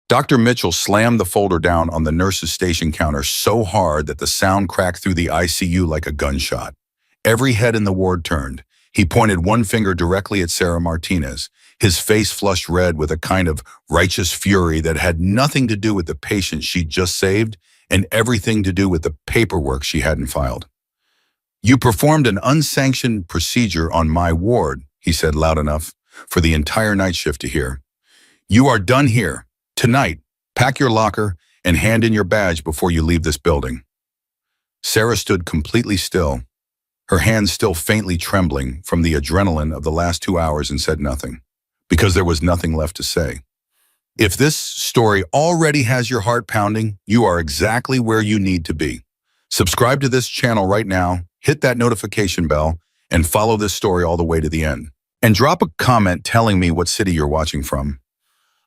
Dr. Mitchell slammed the folder down on the nurse's station counter so hard that the sound cracked through the ICU like a gunshot. Every head in the ward turned. He pointed one finger directly at Sarah Martinez, his face flushed red with a kind of righteous fury that had nothing to do with the patient she'd just saved and everything to do with the paperwork she hadn't filed. "You performed an unsanctioned procedure on my ward," he said loud enough for the entire night shift to hear. "You are done here. Tonight, pack your locker and hand in your badge before you leave this building." Sarah stood completely still, her hands still faintly trembling from the adrenaline of the last 2 hours, and said nothing, because there was nothing left to say. If this story already has your heart pounding, you are exactly where you need to be. Subscribe to this channel right now, hit that notification bell, and follow this story all the way to the end. And drop a comment telling me what city you're watching from.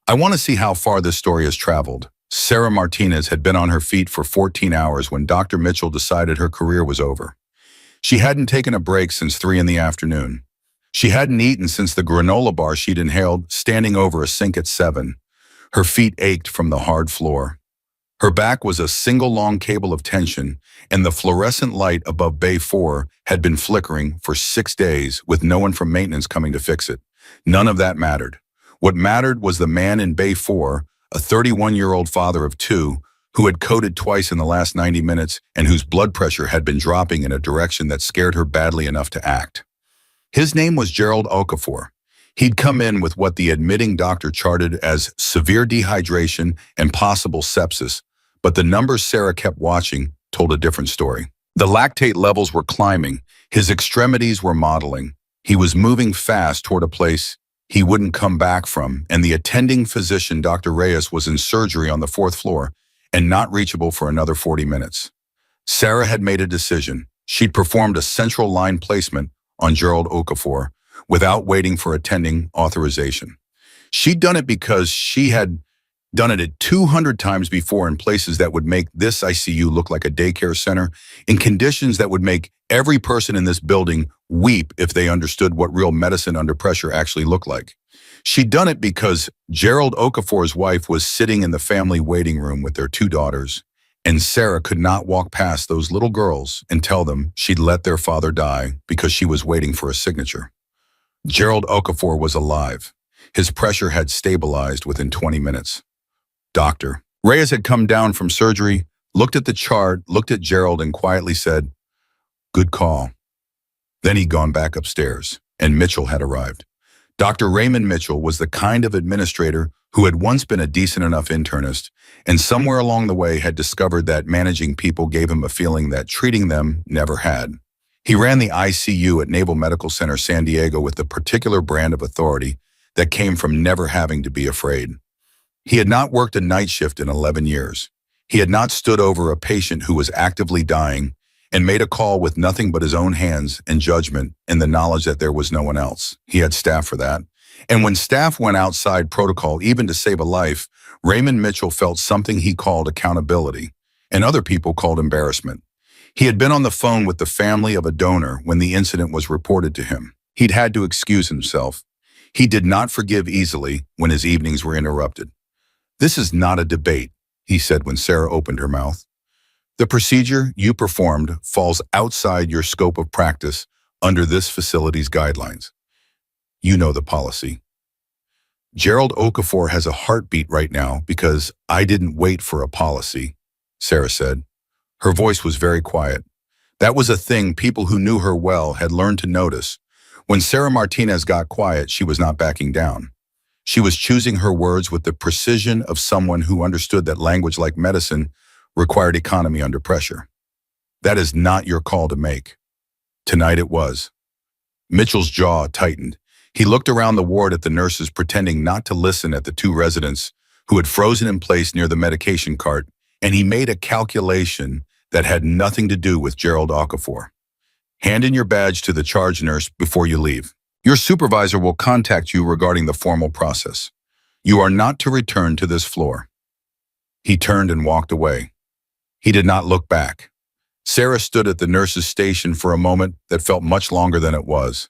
I want to see how far this story has traveled. Sarah Martinez had been on her feet for 14 hours when Dr. Mitchell decided her career was over. She hadn't taken a break since 3 in the afternoon. She hadn't eaten since the granola bar she'd inhaled standing over a sink at 7. Her feet ached from the hard floor. Her back was a single long cable of tension, and the fluorescent light above Bay 4 had been flickering for 6 days with no one from maintenance coming to fix it. None of that mattered. What mattered was the man in Bay 4, a 31-year-old father of 2, who had coded twice in the last 90 minutes and whose blood pressure had been dropping in a direction that scared her badly enough to act. His name was Gerald Okafor. He'd come in with what the admitting doctor charted as severe dehydration and possible sepsis, but the numbers Sarah kept watching told a different story. The lactate levels were climbing, his extremities were modeling. He was moving fast toward a place he wouldn't come back from, and the attending physician, Dr. Reyes, was in surgery on the 4th floor and not reachable for another 40 minutes. Sarah had made a decision. She'd performed a central line placement on Gerald Okafor without waiting for attending authorization. She'd done it because she had done it 200 times before in places that would make this ICU look like a daycare center, in conditions that would make every person in this building weep if they understood what real medicine under pressure actually looked like. She'd done it because Gerald Okafor's wife was sitting in the family waiting room with their 2 daughters, and Sarah could not walk past those little girls and tell them she'd let their father die because she was waiting for a signature. Gerald Okafor was alive. His pressure had stabilized within 20 minutes. Dr. Reyes had come down from surgery, looked at the chart, looked at Gerald, and quietly said, "Good call." Then he'd gone back upstairs, and Mitchell had arrived. Dr. Raymond Mitchell was the kind of administrator who had once been a decent enough internist, and somewhere along the way had discovered that managing people gave him a feeling that treating them never had. He ran the ICU at Naval Medical Center San Diego with the particular brand of authority that came from never having to be afraid. He had not worked a night shift in 11 years. He had not stood over a patient who was actively dying and made a call with nothing but his own hands and judgment and the knowledge that there was no one else. He had staff for that. And when staff went outside protocol, even to save a life, Raymond Mitchell felt something he called accountability, and other people called embarrassment. He had been on the phone with the family of a donor when the incident was reported to him. He'd had to excuse himself. He did not forgive easily when his evenings were interrupted. "This is not a debate," he said when Sarah opened her mouth. "The procedure you performed falls outside your scope of practice under this facility's guidelines. You know the policy. Gerald Okafor has a heartbeat right now because I didn't wait for a policy," Sarah said. Her voice was very quiet. That was a thing people who knew her well had learned to notice. When Sarah Martinez got quiet, she was not backing down. She was choosing her words with the precision of someone who understood that language like medicine required economy under pressure. "That is not your call to make." Tonight it was. Mitchell's jaw tightened. He looked around the ward at the nurses, pretending not to listen at the 2 residents who had frozen in place near the medication cart, and he made a calculation that had nothing to do with Gerald Okafor. "Hand in your badge to the charge nurse before you leave. Your supervisor will contact you regarding the formal process. You are not to return to this floor." He turned and walked away. He did not look back. Sarah stood at the nurse's station for a moment that felt much longer than it was.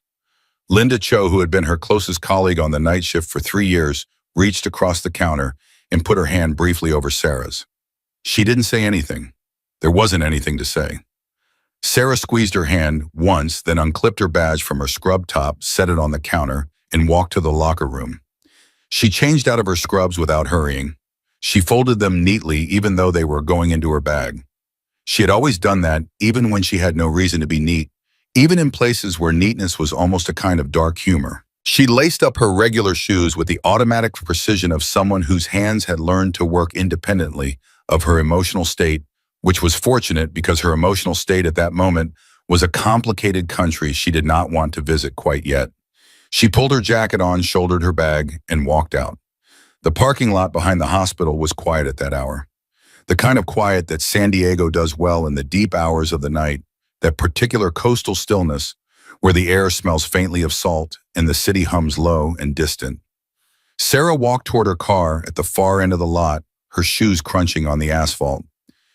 Linda Cho, who had been her closest colleague on the night shift for 3 years, reached across the counter and put her hand briefly over Sarah's. She didn't say anything. There wasn't anything to say. Sarah squeezed her hand once, then unclipped her badge from her scrub top, set it on the counter, and walked to the locker room. She changed out of her scrubs without hurrying. She folded them neatly even though they were going into her bag. She had always done that, even when she had no reason to be neat, even in places where neatness was almost a kind of dark humor. She laced up her regular shoes with the automatic precision of someone whose hands had learned to work independently of her emotional state, which was fortunate because her emotional state at that moment was a complicated country she did not want to visit quite yet. She pulled her jacket on, shouldered her bag, and walked out. The parking lot behind the hospital was quiet at that hour. The kind of quiet that San Diego does well in the deep hours of the night, that particular coastal stillness where the air smells faintly of salt and the city hums low and distant. Sarah walked toward her car at the far end of the lot, her shoes crunching on the asphalt.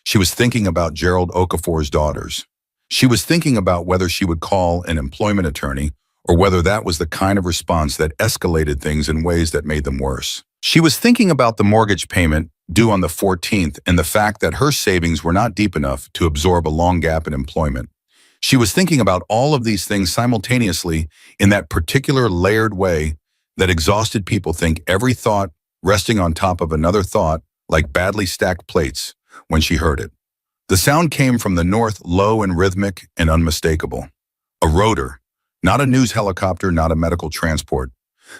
She was thinking about Gerald Okafor's daughters. She was thinking about whether she would call an employment attorney or whether that was the kind of response that escalated things in ways that made them worse. She was thinking about the mortgage payment due on the 14th and the fact that her savings were not deep enough to absorb a long gap in employment. She was thinking about all of these things simultaneously in that particular layered way that exhausted people think every thought resting on top of another thought like badly stacked plates when she heard it. The sound came from the north, low and rhythmic and unmistakable. A rotor, not a news helicopter, not a medical transport.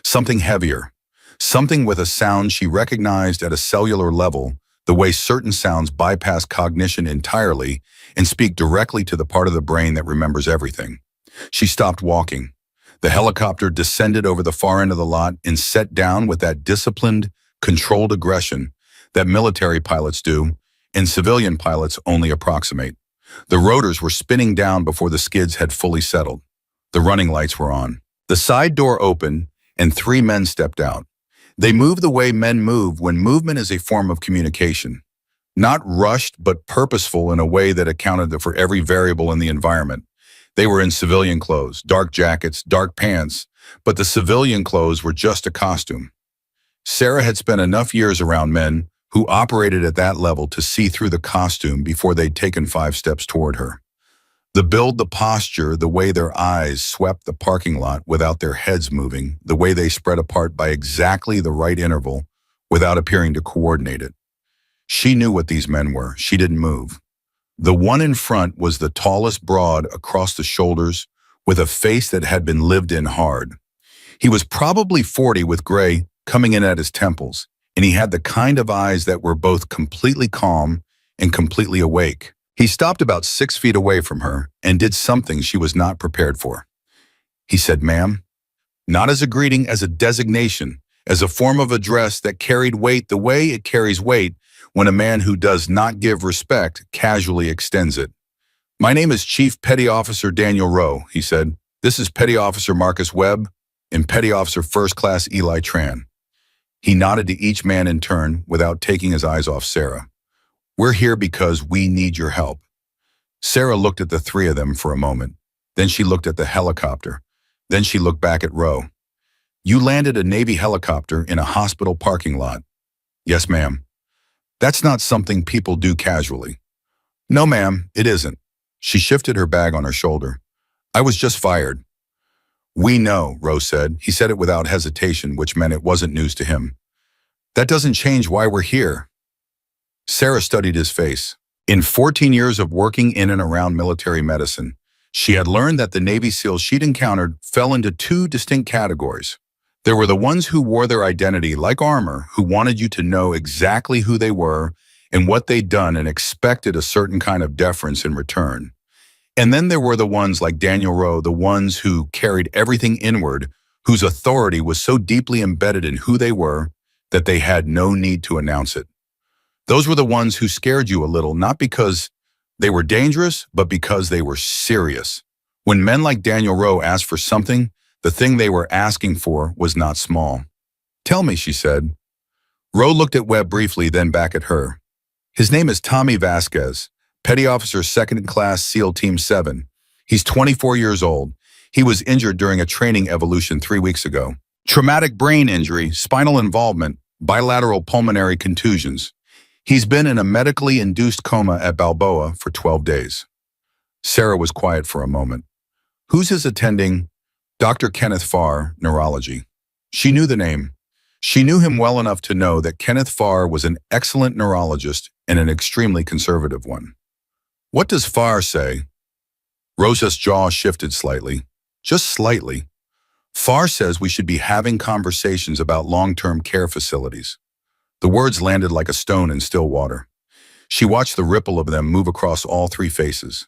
Something heavier, something with a sound she recognized at a cellular level, the way certain sounds bypass cognition entirely and speak directly to the part of the brain that remembers everything. She stopped walking. The helicopter descended over the far end of the lot and set down with that disciplined, controlled aggression that military pilots do and civilian pilots only approximate. The rotors were spinning down before the skids had fully settled. The running lights were on. The side door opened and 3 men stepped out. They moved the way men move when movement is a form of communication. Not rushed, but purposeful in a way that accounted for every variable in the environment. They were in civilian clothes, dark jackets, dark pants, but the civilian clothes were just a costume. Sarah had spent enough years around men who operated at that level to see through the costume before they'd taken 5 steps toward her. The build, the posture, the way their eyes swept the parking lot without their heads moving, the way they spread apart by exactly the right interval without appearing to coordinate it. She knew what these men were. She didn't move. The one in front was the tallest, broad, across the shoulders, with a face that had been lived in hard. He was probably 40 with gray coming in at his temples, and he had the kind of eyes that were both completely calm and completely awake. He stopped about 6 feet away from her and did something she was not prepared for. He said, "Ma'am," not as a greeting, as a designation, as a form of address that carried weight the way it carries weight when a man who does not give respect casually extends it. "My name is Chief Petty Officer Daniel Rowe," he said. "This is Petty Officer Marcus Webb and Petty Officer First Class Eli Tran." He nodded to each man in turn without taking his eyes off Sarah. "We're here because we need your help." Sarah looked at the 3 of them for a moment. Then she looked at the helicopter. Then she looked back at Rowe. "You landed a Navy helicopter in a hospital parking lot." "Yes, ma'am." "That's not something people do casually." "No, ma'am, it isn't." She shifted her bag on her shoulder. "I was just fired." "We know," Rowe said. He said it without hesitation, which meant it wasn't news to him. "That doesn't change why we're here." Sarah studied his face. In 14 years of working in and around military medicine, she had learned that the Navy SEALs she'd encountered fell into 2 distinct categories. There were the ones who wore their identity like armor, who wanted you to know exactly who they were and what they'd done and expected a certain kind of deference in return. And then there were the ones like Daniel Rowe, the ones who carried everything inward, whose authority was so deeply embedded in who they were that they had no need to announce it. Those were the ones who scared you a little, not because they were dangerous, but because they were serious. When men like Daniel Rowe asked for something, the thing they were asking for was not small. "Tell me," she said. Rowe looked at Webb briefly, then back at her. "His name is Tommy Vasquez, Petty Officer 2nd Class SEAL Team 7. He's 24 years old. He was injured during a training evolution 3 weeks ago. Traumatic brain injury, spinal involvement, bilateral pulmonary contusions. He's been in a medically induced coma at Balboa for 12 days. Sarah was quiet for a moment. Who's his attending? Dr. Kenneth Farr, neurology. She knew the name. She knew him well enough to know that Kenneth Farr was an excellent neurologist and an extremely conservative one. What does Farr say? Rosa's jaw shifted slightly. Just slightly. Farr says we should be having conversations about long-term care facilities. The words landed like a stone in still water. She watched the ripple of them move across all three faces.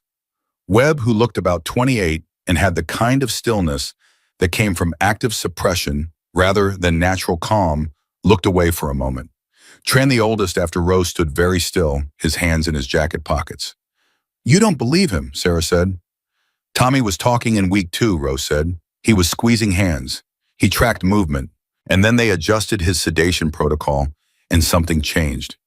Webb, who looked about 28 and had the kind of stillness that came from active suppression rather than natural calm, looked away for a moment. Tran, the oldest after Rose, stood very still, his hands in his jacket pockets. You don't believe him, Sarah said. Tommy was talking in week 2, Rose said. He was squeezing hands. He tracked movement. And then they adjusted his sedation protocol, and something changed.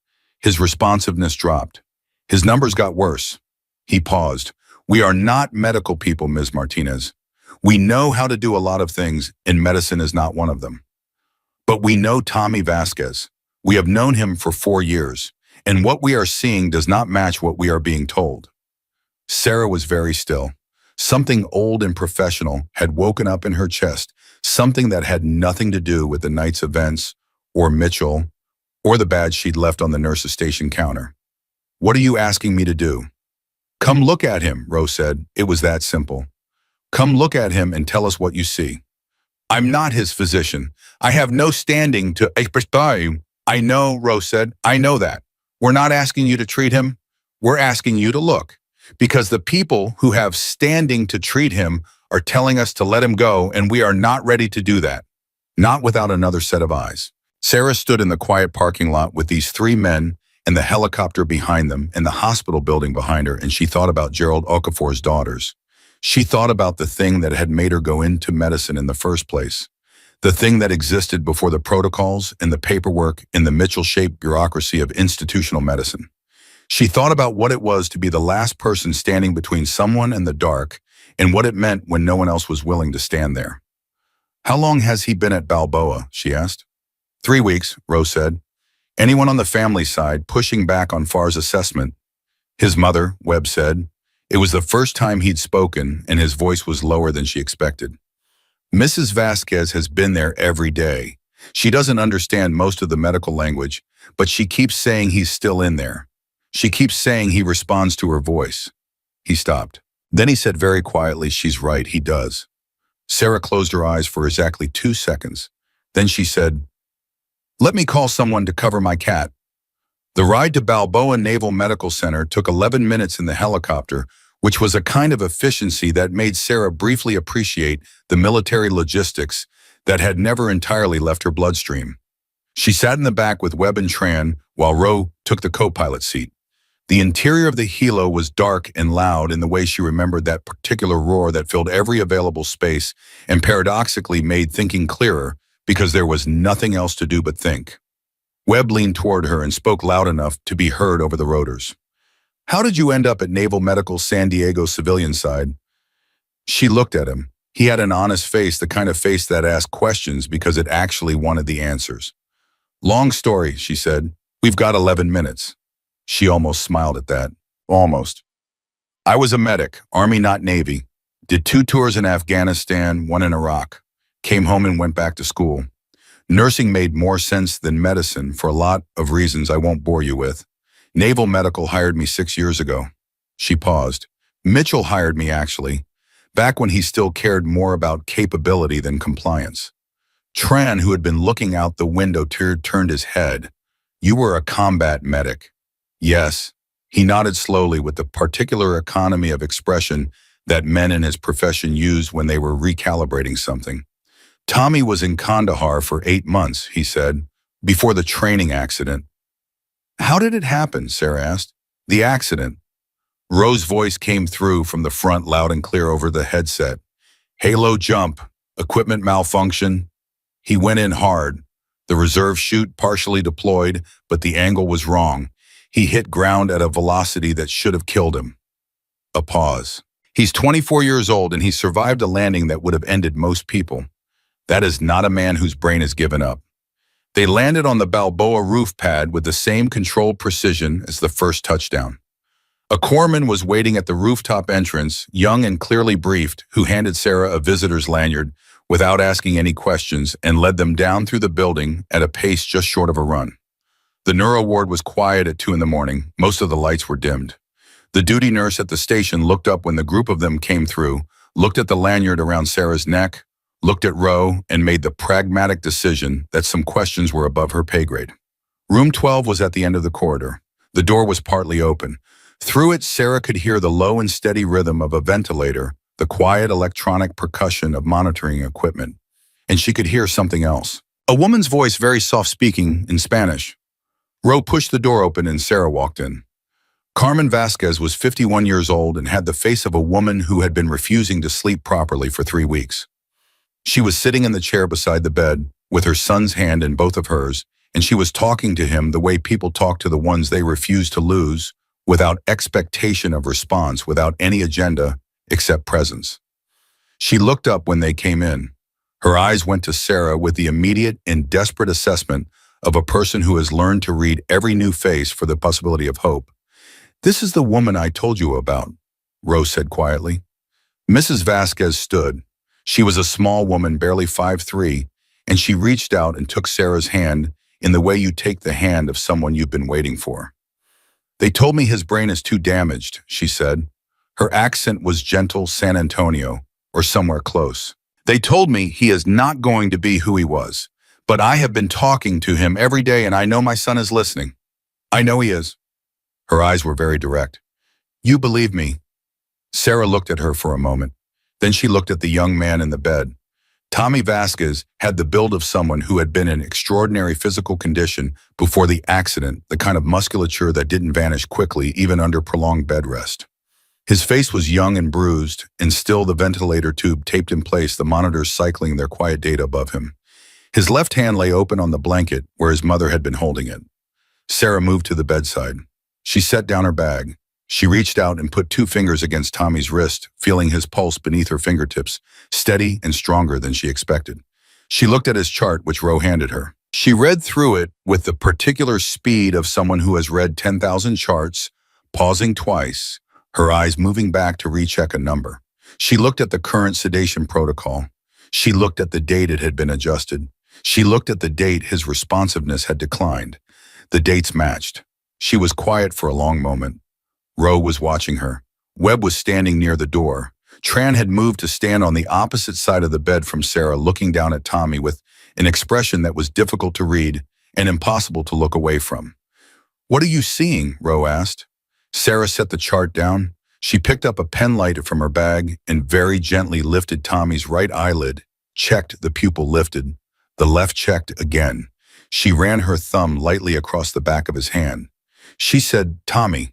His responsiveness dropped. His numbers got worse. He paused. We are not medical people, Ms. Martinez. We know how to do a lot of things, and medicine is not one of them. But we know Tommy Vasquez. We have known him for 4 years, and what we are seeing does not match what we are being told. Sarah was very still. Something old and professional had woken up in her chest, something that had nothing to do with the night's events, or Mitchell, or the badge she'd left on the nurse's station counter. What are you asking me to do? Come look at him, Rose said. It was that simple. Come look at him and tell us what you see. I'm not his physician. I have no standing to prescribe. I know, Rose said. I know that. We're not asking you to treat him. We're asking you to look. Because the people who have standing to treat him are telling us to let him go, and we are not ready to do that. Not without another set of eyes. Sarah stood in the quiet parking lot with these 3 men and the helicopter behind them and the hospital building behind her, and she thought about Gerald Okafor's daughters. She thought about the thing that had made her go into medicine in the first place. The thing that existed before the protocols and the paperwork and the Mitchell-shaped bureaucracy of institutional medicine. She thought about what it was to be the last person standing between someone and the dark, and what it meant when no one else was willing to stand there. How long has he been at Balboa? She asked. 3 weeks, Rose said. Anyone on the family side pushing back on Farr's assessment? His mother, Webb said. It was the first time he'd spoken, and his voice was lower than she expected. Mrs. Vasquez has been there every day. She doesn't understand most of the medical language, but she keeps saying he's still in there. She keeps saying he responds to her voice. He stopped. Then he said very quietly, she's right, he does. Sarah closed her eyes for exactly 2 seconds. Then she said, let me call someone to cover my cat. The ride to Balboa Naval Medical Center took 11 minutes in the helicopter, which was a kind of efficiency that made Sarah briefly appreciate the military logistics that had never entirely left her bloodstream. She sat in the back with Webb and Tran while Ro took the co-pilot seat. The interior of the helo was dark and loud in the way she remembered that particular roar that filled every available space and paradoxically made thinking clearer because there was nothing else to do but think. Webb leaned toward her and spoke loud enough to be heard over the rotors. How did you end up at Naval Medical San Diego civilian side? She looked at him. He had an honest face, the kind of face that asked questions because it actually wanted the answers. Long story, she said. We've got 11 minutes. She almost smiled at that. Almost. I was a medic, Army not Navy. Did 2 tours in Afghanistan, 1 in Iraq. Came home and went back to school. Nursing made more sense than medicine for a lot of reasons I won't bore you with. Naval Medical hired me 6 years ago. She paused. Mitchell hired me, actually, back when he still cared more about capability than compliance. Tran, who had been looking out the window, turned his head. You were a combat medic. Yes. He nodded slowly with the particular economy of expression that men in his profession used when they were recalibrating something. Tommy was in Kandahar for 8 months, he said, before the training accident. How did it happen? Sarah asked. The accident. Rose's voice came through from the front loud and clear over the headset. Halo jump, equipment malfunction. He went in hard. The reserve chute partially deployed, but the angle was wrong. He hit ground at a velocity that should have killed him. A pause. He's 24 years old and he survived a landing that would have ended most people. That is not a man whose brain has given up. They landed on the Balboa roof pad with the same controlled precision as the first touchdown. A corpsman was waiting at the rooftop entrance, young and clearly briefed, who handed Sarah a visitor's lanyard without asking any questions and led them down through the building at a pace just short of a run. The neuro ward was quiet at 2 in the morning. Most of the lights were dimmed. The duty nurse at the station looked up when the group of them came through, looked at the lanyard around Sarah's neck, looked at Roe, and made the pragmatic decision that some questions were above her pay grade. Room 12 was at the end of the corridor. The door was partly open. Through it, Sarah could hear the low and steady rhythm of a ventilator, the quiet electronic percussion of monitoring equipment. And she could hear something else. A woman's voice, very soft, speaking in Spanish. Roe pushed the door open and Sarah walked in. Carmen Vasquez was 51 years old and had the face of a woman who had been refusing to sleep properly for 3 weeks. She was sitting in the chair beside the bed, with her son's hand in both of hers, and she was talking to him the way people talk to the ones they refuse to lose, without expectation of response, without any agenda except presence. She looked up when they came in. Her eyes went to Sarah with the immediate and desperate assessment of a person who has learned to read every new face for the possibility of hope. "This is the woman I told you about," Rose said quietly. Mrs. Vasquez stood. She was a small woman, barely 5'3", and she reached out and took Sarah's hand in the way you take the hand of someone you've been waiting for. "They told me his brain is too damaged," she said. Her accent was gentle San Antonio, or somewhere close. "They told me he is not going to be who he was, but I have been talking to him every day and I know my son is listening. I know he is." Her eyes were very direct. "You believe me?" Sarah looked at her for a moment. Then she looked at the young man in the bed. Tommy Vasquez had the build of someone who had been in extraordinary physical condition before the accident, the kind of musculature that didn't vanish quickly even under prolonged bed rest. His face was young and bruised, and still the ventilator tube taped in place, the monitors cycling their quiet data above him. His left hand lay open on the blanket where his mother had been holding it. Sarah moved to the bedside. She set down her bag. She reached out and put 2 fingers against Tommy's wrist, feeling his pulse beneath her fingertips, steady and stronger than she expected. She looked at his chart, which Ro handed her. She read through it with the particular speed of someone who has read 10,000 charts, pausing twice, her eyes moving back to recheck a number. She looked at the current sedation protocol. She looked at the date it had been adjusted. She looked at the date his responsiveness had declined. The dates matched. She was quiet for a long moment. Ro was watching her. Webb was standing near the door. Tran had moved to stand on the opposite side of the bed from Sarah, looking down at Tommy with an expression that was difficult to read and impossible to look away from. "What are you seeing?" Ro asked. Sarah set the chart down. She picked up a pen light from her bag and very gently lifted Tommy's right eyelid, checked the pupil lifted. The left checked again. She ran her thumb lightly across the back of his hand. She said, "Tommy."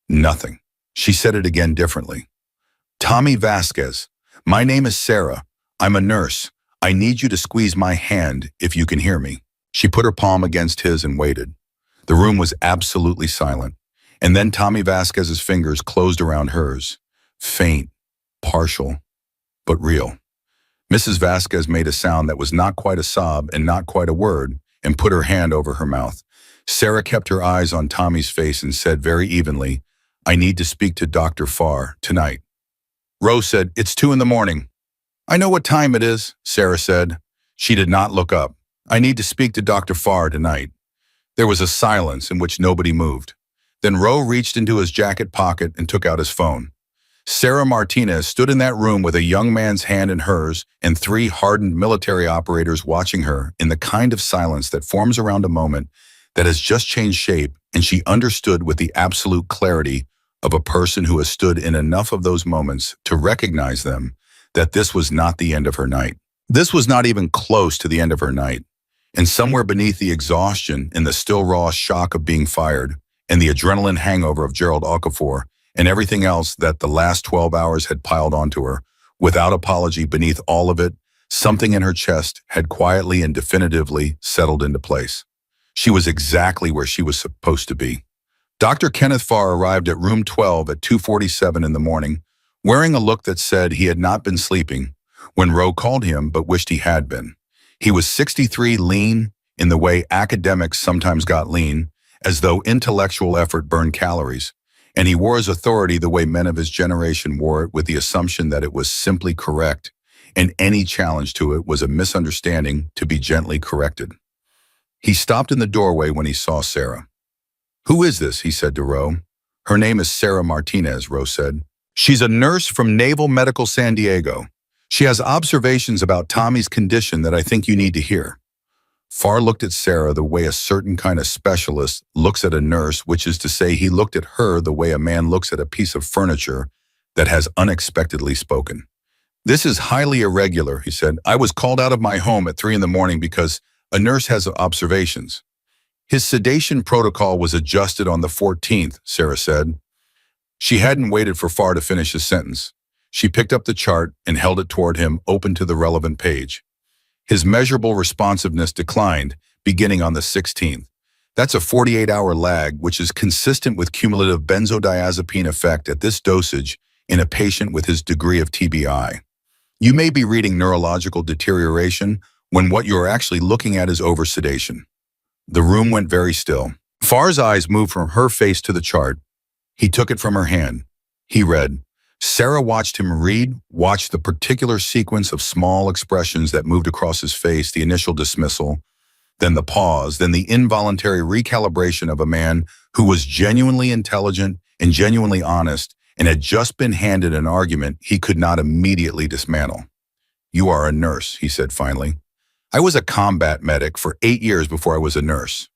Nothing. She said it again differently. "Tommy Vasquez, my name is Sarah. I'm a nurse. I need you to squeeze my hand if you can hear me." She put her palm against his and waited. The room was absolutely silent. And then Tommy Vasquez's fingers closed around hers. Faint, partial, but real. Mrs. Vasquez made a sound that was not quite a sob and not quite a word and put her hand over her mouth. Sarah kept her eyes on Tommy's face and said very evenly, "I need to speak to Dr. Farr tonight." Rose said, "It's 2 in the morning." "I know what time it is," Sarah said. She did not look up. "I need to speak to Dr. Farr tonight." There was a silence in which nobody moved. Then Ro reached into his jacket pocket and took out his phone. Sarah Martinez stood in that room with a young man's hand in hers and 3 hardened military operators watching her in the kind of silence that forms around a moment that has just changed shape, and she understood with the absolute clarity of a person who has stood in enough of those moments to recognize them that this was not the end of her night. This was not even close to the end of her night. And somewhere beneath the exhaustion and the still raw shock of being fired, and the adrenaline hangover of Gerald Okafor, and everything else that the last 12 hours had piled onto her, without apology beneath all of it, something in her chest had quietly and definitively settled into place. She was exactly where she was supposed to be. Dr. Kenneth Farr arrived at room 12 at 2:47 in the morning, wearing a look that said he had not been sleeping when Ro called him but wished he had been. He was 63, lean, in the way academics sometimes got lean, as though intellectual effort burned calories, and he wore his authority the way men of his generation wore it, with the assumption that it was simply correct, and any challenge to it was a misunderstanding to be gently corrected. He stopped in the doorway when he saw Sarah. "Who is this?" he said to Ro. "Her name is Sarah Martinez," Ro said. "She's a nurse from Naval Medical San Diego. She has observations about Tommy's condition that I think you need to hear." Farr looked at Sarah the way a certain kind of specialist looks at a nurse, which is to say he looked at her the way a man looks at a piece of furniture that has unexpectedly spoken. "This is highly irregular," he said. "I was called out of my home at 3 a.m. because a nurse has observations." "His sedation protocol was adjusted on the 14th, Sarah said. She hadn't waited for Farr to finish his sentence. She picked up the chart and held it toward him, open to the relevant page. His measurable responsiveness declined, beginning on the 16th. That's a 48-hour lag, which is consistent with cumulative benzodiazepine effect at this dosage in a patient with his degree of TBI. You may be reading neurological deterioration when what you are actually looking at is oversedation." The room went very still. Farr's eyes moved from her face to the chart. He took it from her hand. He read. Sarah watched him read, watched the particular sequence of small expressions that moved across his face, the initial dismissal, then the pause, then the involuntary recalibration of a man who was genuinely intelligent and genuinely honest and had just been handed an argument he could not immediately dismantle. "You are a nurse," he said finally. "I was a combat medic for 8 years before I was a nurse,"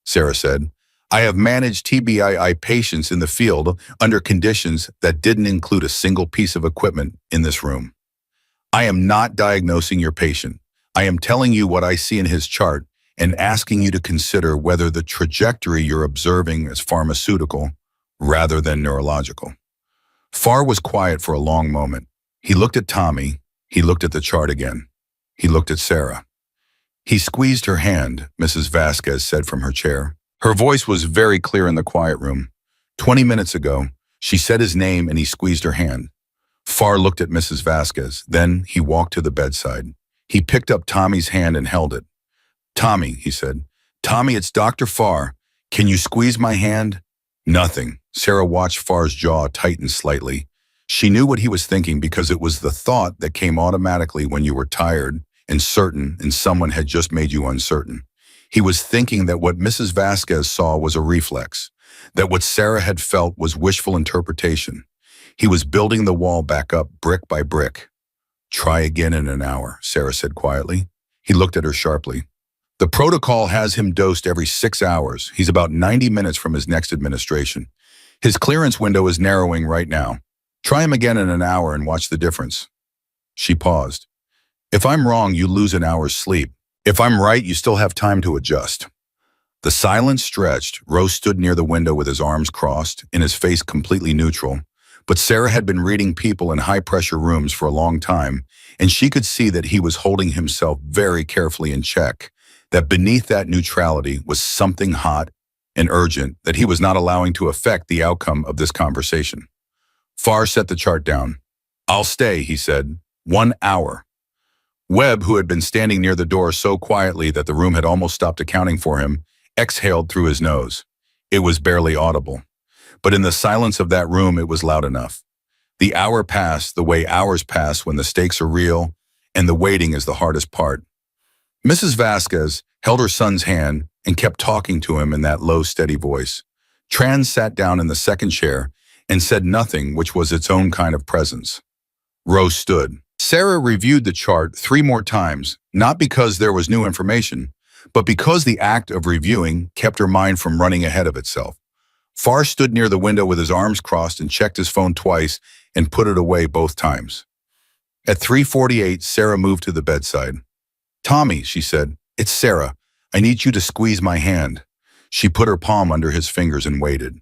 Sarah said. "I have managed TBI patients in the field under conditions that didn't include a single piece of equipment in this room. I am not diagnosing your patient. I am telling you what I see in his chart and asking you to consider whether the trajectory you're observing is pharmaceutical rather than neurological." Farr was quiet for a long moment. He looked at Tommy. He looked at the chart again. He looked at Sarah. "He squeezed her hand," Mrs. Vasquez said from her chair. Her voice was very clear in the quiet room. 20 minutes ago, she said his name and he squeezed her hand. Farr looked at Mrs. Vasquez. Then he walked to the bedside. He picked up Tommy's hand and held it. "Tommy," he said. "Tommy, it's Dr. Farr. Can you squeeze my hand?" Nothing. Sarah watched Farr's jaw tighten slightly. She knew what he was thinking because it was the thought that came automatically when you were tired and certain and someone had just made you uncertain. He was thinking that what Mrs. Vasquez saw was a reflex, that what Sarah had felt was wishful interpretation. He was building the wall back up brick by brick. "Try again in an hour," Sarah said quietly. He looked at her sharply. "The protocol has him dosed every 6 hours. He's about 90 minutes from his next administration. His clearance window is narrowing right now. Try him again in an hour and watch the difference." She paused. "If I'm wrong, you lose an hour's sleep. If I'm right, you still have time to adjust." The silence stretched. Rose stood near the window with his arms crossed and his face completely neutral. But Sarah had been reading people in high-pressure rooms for a long time, and she could see that he was holding himself very carefully in check, that beneath that neutrality was something hot and urgent that he was not allowing to affect the outcome of this conversation. Farr set the chart down. "I'll stay," he said. 1 hour. Webb, who had been standing near the door so quietly that the room had almost stopped accounting for him, exhaled through his nose. It was barely audible. But in the silence of that room, it was loud enough. The hour passed the way hours pass when the stakes are real and the waiting is the hardest part. Mrs. Vasquez held her son's hand and kept talking to him in that low, steady voice. Tran sat down in the second chair and said nothing, which was its own kind of presence. Rose stood. Sarah reviewed the chart 3 more times, not because there was new information, but because the act of reviewing kept her mind from running ahead of itself. Farr stood near the window with his arms crossed and checked his phone twice and put it away both times. At 3:48, Sarah moved to the bedside. "Tommy," she said, "it's Sarah. I need you to squeeze my hand." She put her palm under his fingers and waited.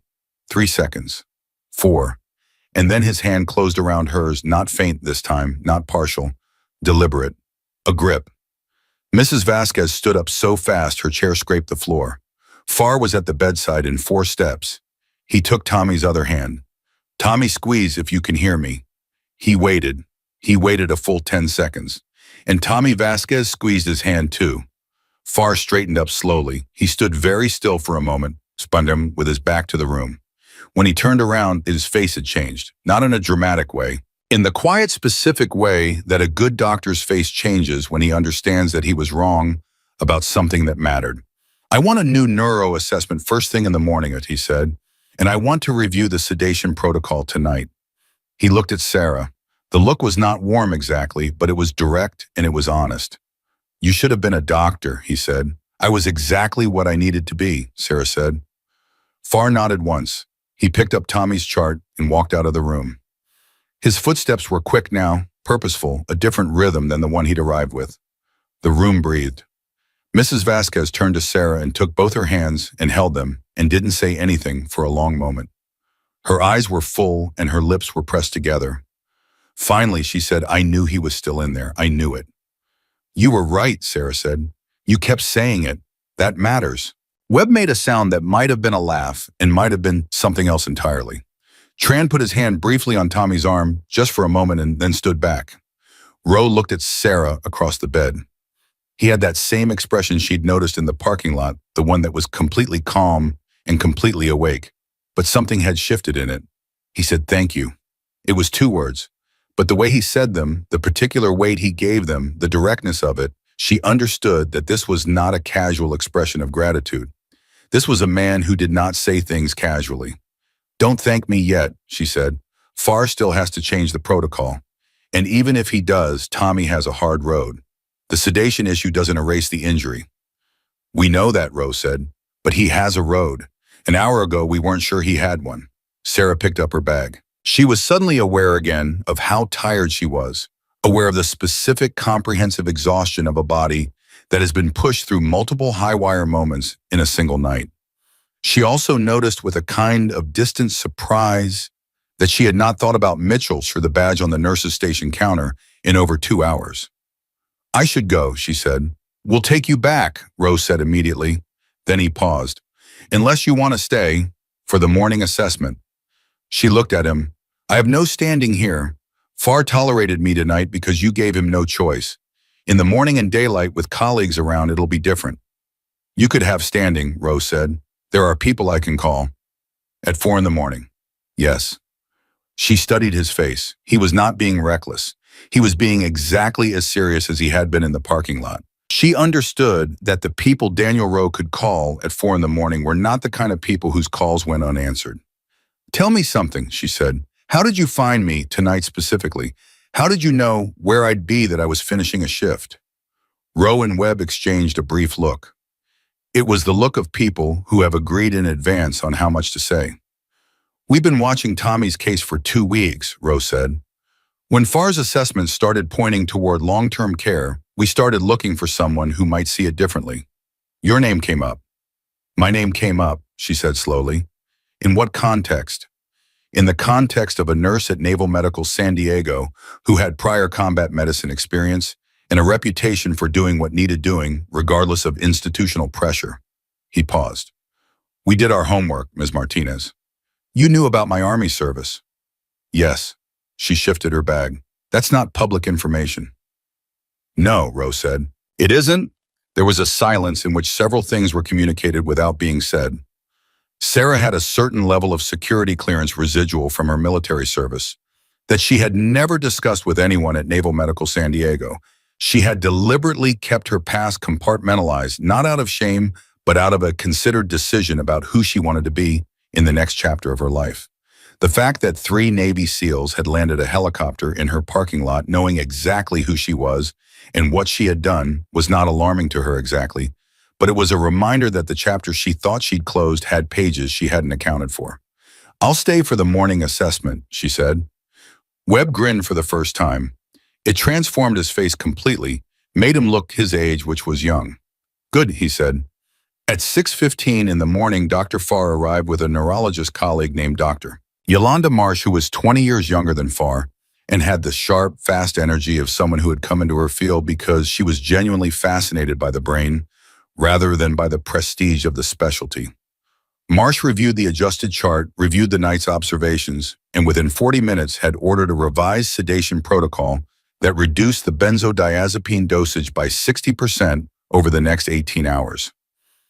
3 seconds. 4. And then his hand closed around hers, not faint this time, not partial, deliberate. A grip. Mrs. Vasquez stood up so fast her chair scraped the floor. Farr was at the bedside in 4 steps. He took Tommy's other hand. "Tommy, squeeze if you can hear me." He waited. He waited a full 10 seconds. And Tommy Vasquez squeezed his hand too. Farr straightened up slowly. He stood very still for a moment, spun him with his back to the room. When he turned around, his face had changed, not in a dramatic way. In the quiet, specific way that a good doctor's face changes when he understands that he was wrong about something that mattered. I want a new neuro assessment first thing in the morning, he said, and I want to review the sedation protocol tonight. He looked at Sarah. The look was not warm exactly, but it was direct and it was honest. You should have been a doctor, he said. I was exactly what I needed to be, Sarah said. Farr nodded once. He picked up Tommy's chart and walked out of the room. His footsteps were quick now, purposeful, a different rhythm than the one he'd arrived with. The room breathed. Mrs. Vasquez turned to Sarah and took both her hands and held them and didn't say anything for a long moment. Her eyes were full and her lips were pressed together. Finally, she said, I knew he was still in there. I knew it. You were right, Sarah said. You kept saying it. That matters. Webb made a sound that might have been a laugh and might have been something else entirely. Tran put his hand briefly on Tommy's arm just for a moment and then stood back. Roe looked at Sarah across the bed. He had that same expression she'd noticed in the parking lot, the one that was completely calm and completely awake. But something had shifted in it. He said, thank you. It was 2 words. But the way he said them, the particular weight he gave them, the directness of it, she understood that this was not a casual expression of gratitude. This was a man who did not say things casually. Don't thank me yet, she said. Farr still has to change the protocol. And even if he does, Tommy has a hard road. The sedation issue doesn't erase the injury. We know that, Rose said, but he has a road. An hour ago, we weren't sure he had one. Sarah picked up her bag. She was suddenly aware again of how tired she was, aware of the specific comprehensive exhaustion of a body that has been pushed through multiple high-wire moments in a single night. She also noticed with a kind of distant surprise that she had not thought about Mitchell's for the badge on the nurse's station counter in over 2 hours. I should go, she said. We'll take you back, Rose said immediately. Then he paused. Unless you want to stay for the morning assessment. She looked at him. I have no standing here. Farr tolerated me tonight because you gave him no choice. In the morning and daylight with colleagues around, it'll be different. You could have standing, Rose said. There are people I can call. At 4 a.m. Yes. She studied his face. He was not being reckless. He was being exactly as serious as he had been in the parking lot. She understood that the people Daniel Rowe could call at 4 a.m. were not the kind of people whose calls went unanswered. Tell me something, she said. How did you find me tonight specifically? How did you know where I'd be that I was finishing a shift? Rowe and Webb exchanged a brief look. It was the look of people who have agreed in advance on how much to say. We've been watching Tommy's case for 2 weeks, Rowe said. When Farr's assessment started pointing toward long-term care, we started looking for someone who might see it differently. Your name came up. My name came up, she said slowly. In what context? In the context of a nurse at Naval Medical San Diego who had prior combat medicine experience and a reputation for doing what needed doing, regardless of institutional pressure. He paused. We did our homework, Ms. Martinez. You knew about my Army service. Yes. She shifted her bag. That's not public information. No, Rose said. It isn't? There was a silence in which several things were communicated without being said. Sarah had a certain level of security clearance residual from her military service that she had never discussed with anyone at Naval Medical San Diego. She had deliberately kept her past compartmentalized, not out of shame, but out of a considered decision about who she wanted to be in the next chapter of her life. The fact that 3 Navy SEALs had landed a helicopter in her parking lot knowing exactly who she was and what she had done was not alarming to her exactly, but it was a reminder that the chapter she thought she'd closed had pages she hadn't accounted for. I'll stay for the morning assessment, she said. Webb grinned for the first time. It transformed his face completely, made him look his age, which was young. Good, he said. At 6:15 in the morning, Dr. Farr arrived with a neurologist colleague named Dr. Yolanda Marsh, who was 20 years younger than Farr and had the sharp, fast energy of someone who had come into her field because she was genuinely fascinated by the brain rather than by the prestige of the specialty. Marsh reviewed the adjusted chart, reviewed the night's observations, and within 40 minutes had ordered a revised sedation protocol that reduced the benzodiazepine dosage by 60% over the next 18 hours.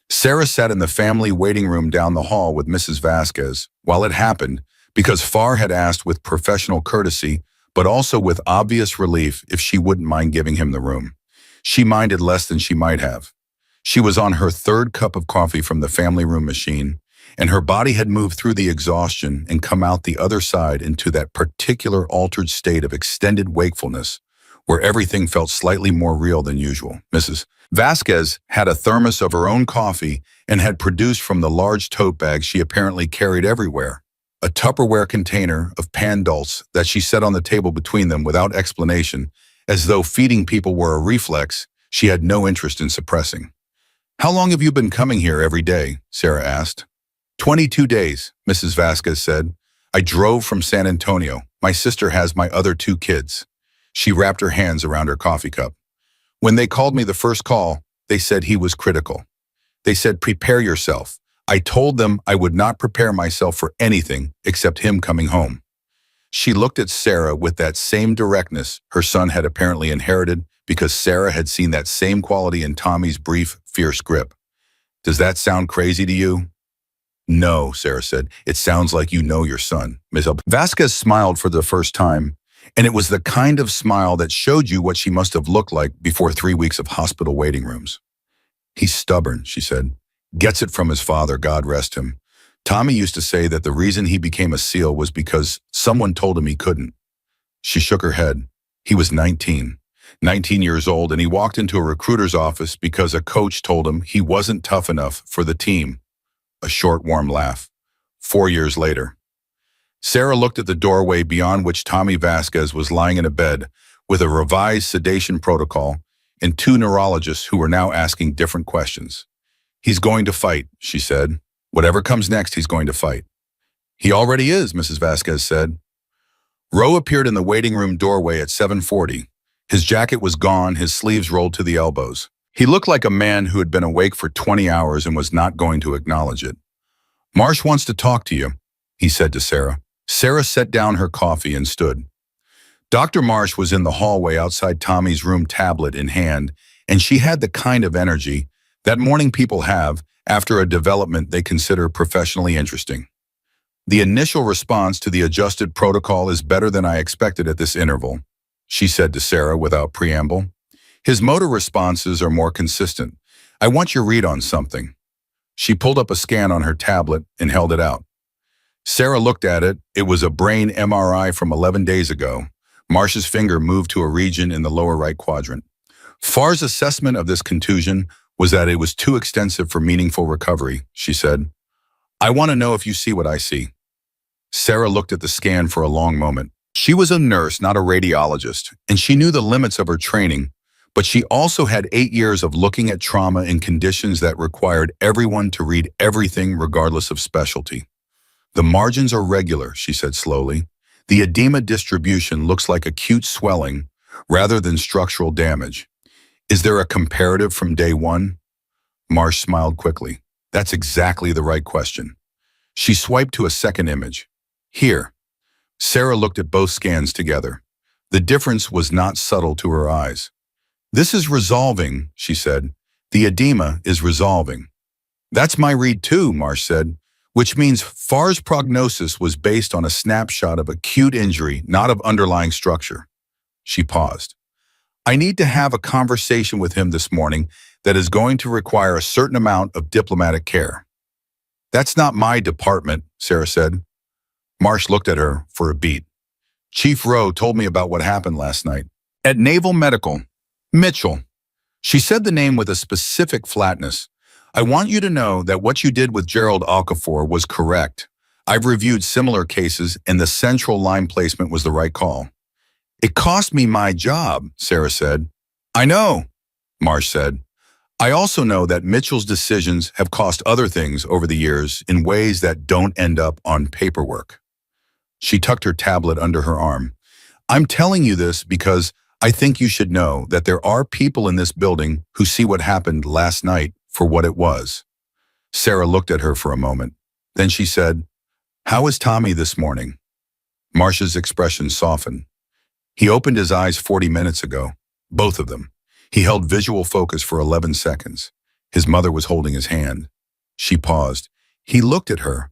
Sarah sat in the family waiting room down the hall with Mrs. Vasquez while it happened because Farr had asked with professional courtesy, but also with obvious relief if she wouldn't mind giving him the room. She minded less than she might have. She was on her third cup of coffee from the family room machine, and her body had moved through the exhaustion and come out the other side into that particular altered state of extended wakefulness where everything felt slightly more real than usual. Mrs. Vasquez had a thermos of her own coffee and had produced from the large tote bag she apparently carried everywhere a Tupperware container of pan dulce that she set on the table between them without explanation, as though feeding people were a reflex she had no interest in suppressing. "How long have you been coming here every day?" Sarah asked. 22 days, Mrs. Vasquez said. "I drove from San Antonio. My sister has my other 2 kids." She wrapped her hands around her coffee cup. "When they called me the first call, they said he was critical. They said, 'Prepare yourself.' I told them I would not prepare myself for anything except him coming home." She looked at Sarah with that same directness her son had apparently inherited because Sarah had seen that same quality in Tommy's brief, fierce grip. "Does that sound crazy to you?" "No," Sarah said. "It sounds like you know your son." Ms. Vasquez smiled for the first time, and it was the kind of smile that showed you what she must have looked like before 3 weeks of hospital waiting rooms. "He's stubborn," she said. "Gets it from his father, God rest him. Tommy used to say that the reason he became a SEAL was because someone told him he couldn't." She shook her head. "He was 19 years old, and he walked into a recruiter's office because a coach told him he wasn't tough enough for the team." A short, warm laugh. 4 years later. Sarah looked at the doorway beyond which Tommy Vasquez was lying in a bed with a revised sedation protocol and 2 neurologists who were now asking different questions. "He's going to fight," she said. "Whatever comes next, he's going to fight." "He already is," Mrs. Vasquez said. Roe appeared in the waiting room doorway at 7:40. His jacket was gone, his sleeves rolled to the elbows. He looked like a man who had been awake for 20 hours and was not going to acknowledge it. "Marsh wants to talk to you," he said to Sarah. Sarah set down her coffee and stood. Dr. Marsh was in the hallway outside Tommy's room, tablet in hand, and she had the kind of energy that morning people have after a development they consider professionally interesting. "The initial response to the adjusted protocol is better than I expected at this interval," she said to Sarah without preamble. "His motor responses are more consistent. I want your read on something." She pulled up a scan on her tablet and held it out. Sarah looked at it. It was a brain MRI from 11 days ago. Marsh's finger moved to a region in the lower right quadrant. Farr's assessment of this contusion was that it was too extensive for meaningful recovery, she said. "I want to know if you see what I see." Sarah looked at the scan for a long moment. She was a nurse, not a radiologist, and she knew the limits of her training, but she also had 8 years of looking at trauma in conditions that required everyone to read everything regardless of specialty. "The margins are regular," she said slowly. "The edema distribution looks like acute swelling rather than structural damage. Is there a comparative from day one?" Marsh smiled quickly. "That's exactly the right question." She swiped to a second image. "Here." Sarah looked at both scans together. The difference was not subtle to her eyes. "This is resolving," she said. "The edema is resolving." "That's my read too," Marsh said, which means Farr's prognosis was based on a snapshot of acute injury, not of underlying structure. She paused. "I need to have a conversation with him this morning that is going to require a certain amount of diplomatic care." "That's not my department," Sarah said. Marsh looked at her for a beat. "Chief Rowe told me about what happened last night. At Naval Medical. Mitchell." She said the name with a specific flatness. "I want you to know that what you did with Gerald Okafor was correct. I've reviewed similar cases and the central line placement was the right call." "It cost me my job," Sarah said. "I know," Marsh said. "I also know that Mitchell's decisions have cost other things over the years in ways that don't end up on paperwork." She tucked her tablet under her arm. "I'm telling you this because I think you should know that there are people in this building who see what happened last night for what it was." Sarah looked at her for a moment. Then she said, "How is Tommy this morning?" Marsh's expression softened. "He opened his eyes 40 minutes ago. Both of them. He held visual focus for 11 seconds. His mother was holding his hand. She paused. He looked at her.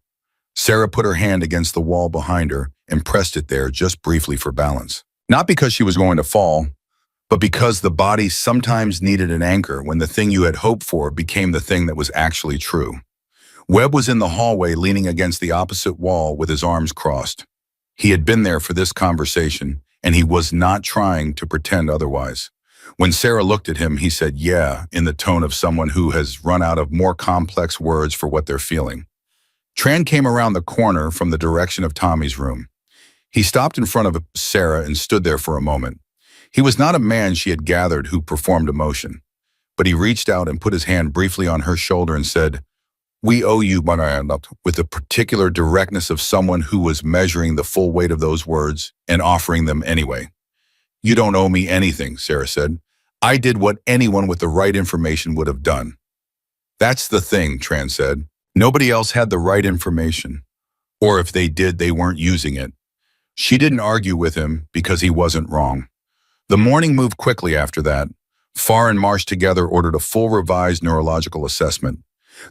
Sarah put her hand against the wall behind her and pressed it there just briefly for balance. Not because she was going to fall, but because the body sometimes needed an anchor when the thing you had hoped for became the thing that was actually true. Webb was in the hallway leaning against the opposite wall with his arms crossed. He had been there for this conversation, and he was not trying to pretend otherwise. When Sarah looked at him, he said, "Yeah," in the tone of someone who has run out of more complex words for what they're feeling. Tran came around the corner from the direction of Tommy's room. He stopped in front of Sarah and stood there for a moment. He was not a man she had gathered who performed emotion, but he reached out and put his hand briefly on her shoulder and said, "We owe you," with the particular directness of someone who was measuring the full weight of those words and offering them anyway. "You don't owe me anything," Sarah said. "I did what anyone with the right information would have done." "That's the thing," Tran said. Nobody else had the right information. Or if they did, they weren't using it. She didn't argue with him because he wasn't wrong. The morning moved quickly after that. Farr and Marsh together ordered a full revised neurological assessment.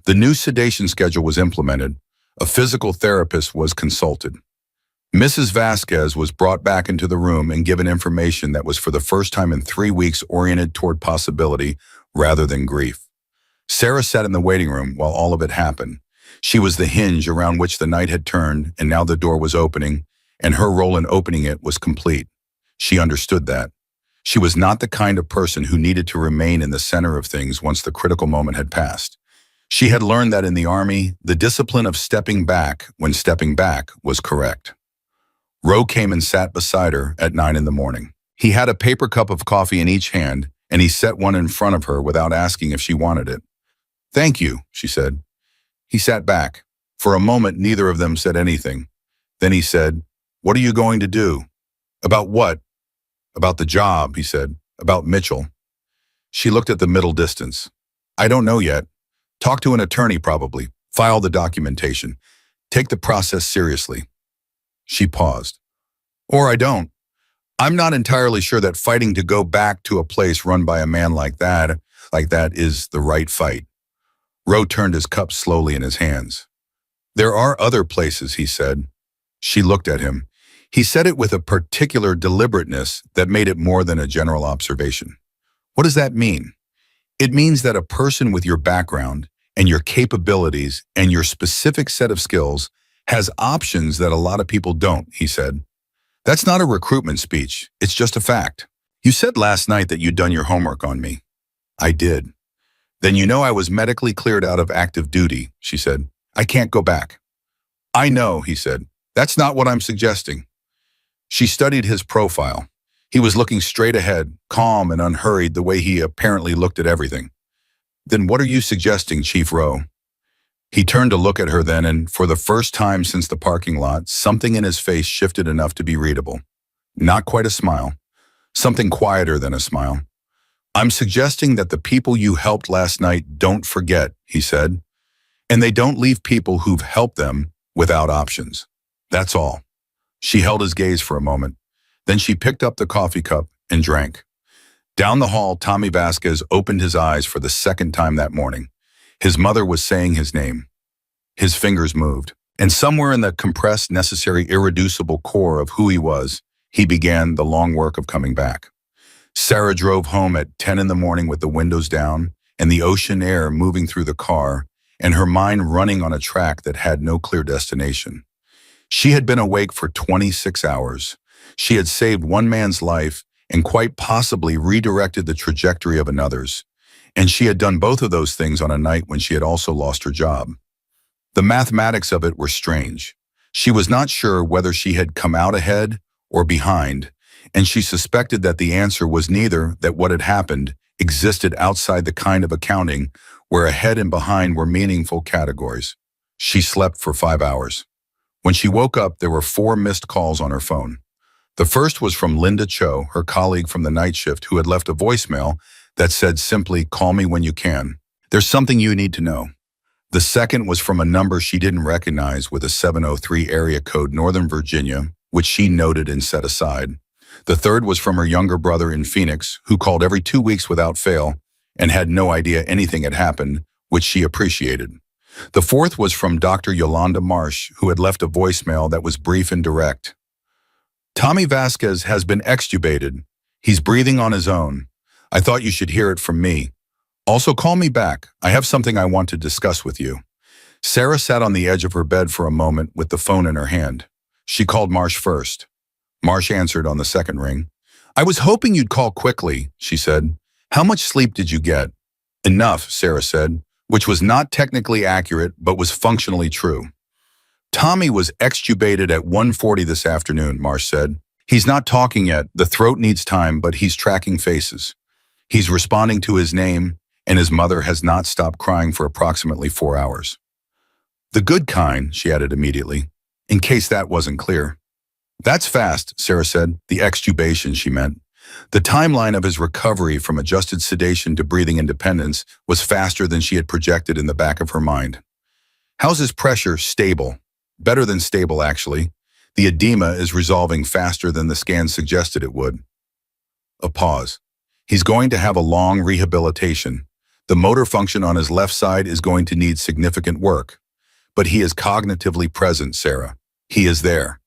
The new sedation schedule was implemented. A physical therapist was consulted. Mrs. Vasquez was brought back into the room and given information that was for the first time in 3 weeks oriented toward possibility rather than grief. Sarah sat in the waiting room while all of it happened. She was the hinge around which the night had turned, and now the door was opening, and her role in opening it was complete. She understood that. She was not the kind of person who needed to remain in the center of things once the critical moment had passed. She had learned that in the Army, the discipline of stepping back when stepping back was correct. Roe came and sat beside her at 9 in the morning. He had a paper cup of coffee in each hand, and he set one in front of her without asking if she wanted it. "Thank you," she said. He sat back. For a moment, neither of them said anything. Then he said, "What are you going to do?" "About what?" "About the job," he said. "About Mitchell." She looked at the middle distance. "I don't know yet. Talk to an attorney probably. File the documentation. Take the process seriously." She paused. "Or I don't. I'm not entirely sure that fighting to go back to a place run by a man like that is the right fight." Roe turned his cup slowly in his hands. "There are other places," he said. She looked at him. He said it with a particular deliberateness that made it more than a general observation. "What does that mean?" "It means that a person with your background and your capabilities and your specific set of skills has options that a lot of people don't," he said. "That's not a recruitment speech. It's just a fact. You said last night that you'd done your homework on me." "I did." "Then you know I was medically cleared out of active duty," she said. "I can't go back." "I know," he said. "That's not what I'm suggesting." She studied his profile. He was looking straight ahead, calm and unhurried the way he apparently looked at everything. "Then what are you suggesting, Chief Rowe?" He turned to look at her then, and for the first time since the parking lot, something in his face shifted enough to be readable. Not quite a smile. Something quieter than a smile. "I'm suggesting that the people you helped last night don't forget," he said. "And they don't leave people who've helped them without options. That's all." She held his gaze for a moment. Then she picked up the coffee cup and drank. Down the hall, Tommy Vasquez opened his eyes for the second time that morning. His mother was saying his name. His fingers moved. And somewhere in the compressed, necessary, irreducible core of who he was, he began the long work of coming back. Sarah drove home at 10 in the morning with the windows down and the ocean air moving through the car and her mind running on a track that had no clear destination. She had been awake for 26 hours. She had saved one man's life and quite possibly redirected the trajectory of another's. And she had done both of those things on a night when she had also lost her job. The mathematics of it were strange. She was not sure whether she had come out ahead or behind, and she suspected that the answer was neither, that what had happened existed outside the kind of accounting where ahead and behind were meaningful categories. She slept for 5 hours. When she woke up, there were 4 missed calls on her phone. The first was from Linda Cho, her colleague from the night shift, who had left a voicemail that said simply, "Call me when you can. There's something you need to know." The second was from a number she didn't recognize with a 703 area code, Northern Virginia, which she noted and set aside. The third was from her younger brother in Phoenix, who called every 2 weeks without fail and had no idea anything had happened, which she appreciated. The fourth was from Dr. Yolanda Marsh, who had left a voicemail that was brief and direct. Tommy Vasquez has been extubated. He's breathing on his own. I thought you should hear it from me. Also, call me back. I have something I want to discuss with you. Sarah sat on the edge of her bed for a moment with the phone in her hand. She called Marsh first. Marsh answered on the second ring. I was hoping you'd call quickly, she said. How much sleep did you get? Enough, Sarah said, which was not technically accurate but was functionally true. Tommy was extubated at 1:40 this afternoon, Marsh said. He's not talking yet. The throat needs time, but he's tracking faces. He's responding to his name, and his mother has not stopped crying for approximately 4 hours. The good kind, she added immediately, in case that wasn't clear. That's fast, Sarah said. The extubation, she meant. The timeline of his recovery from adjusted sedation to breathing independence was faster than she had projected in the back of her mind. How's his pressure? Stable. Better than stable, actually. The edema is resolving faster than the scans suggested it would. A pause. He's going to have a long rehabilitation. The motor function on his left side is going to need significant work. But he is cognitively present, Sarah. He is there.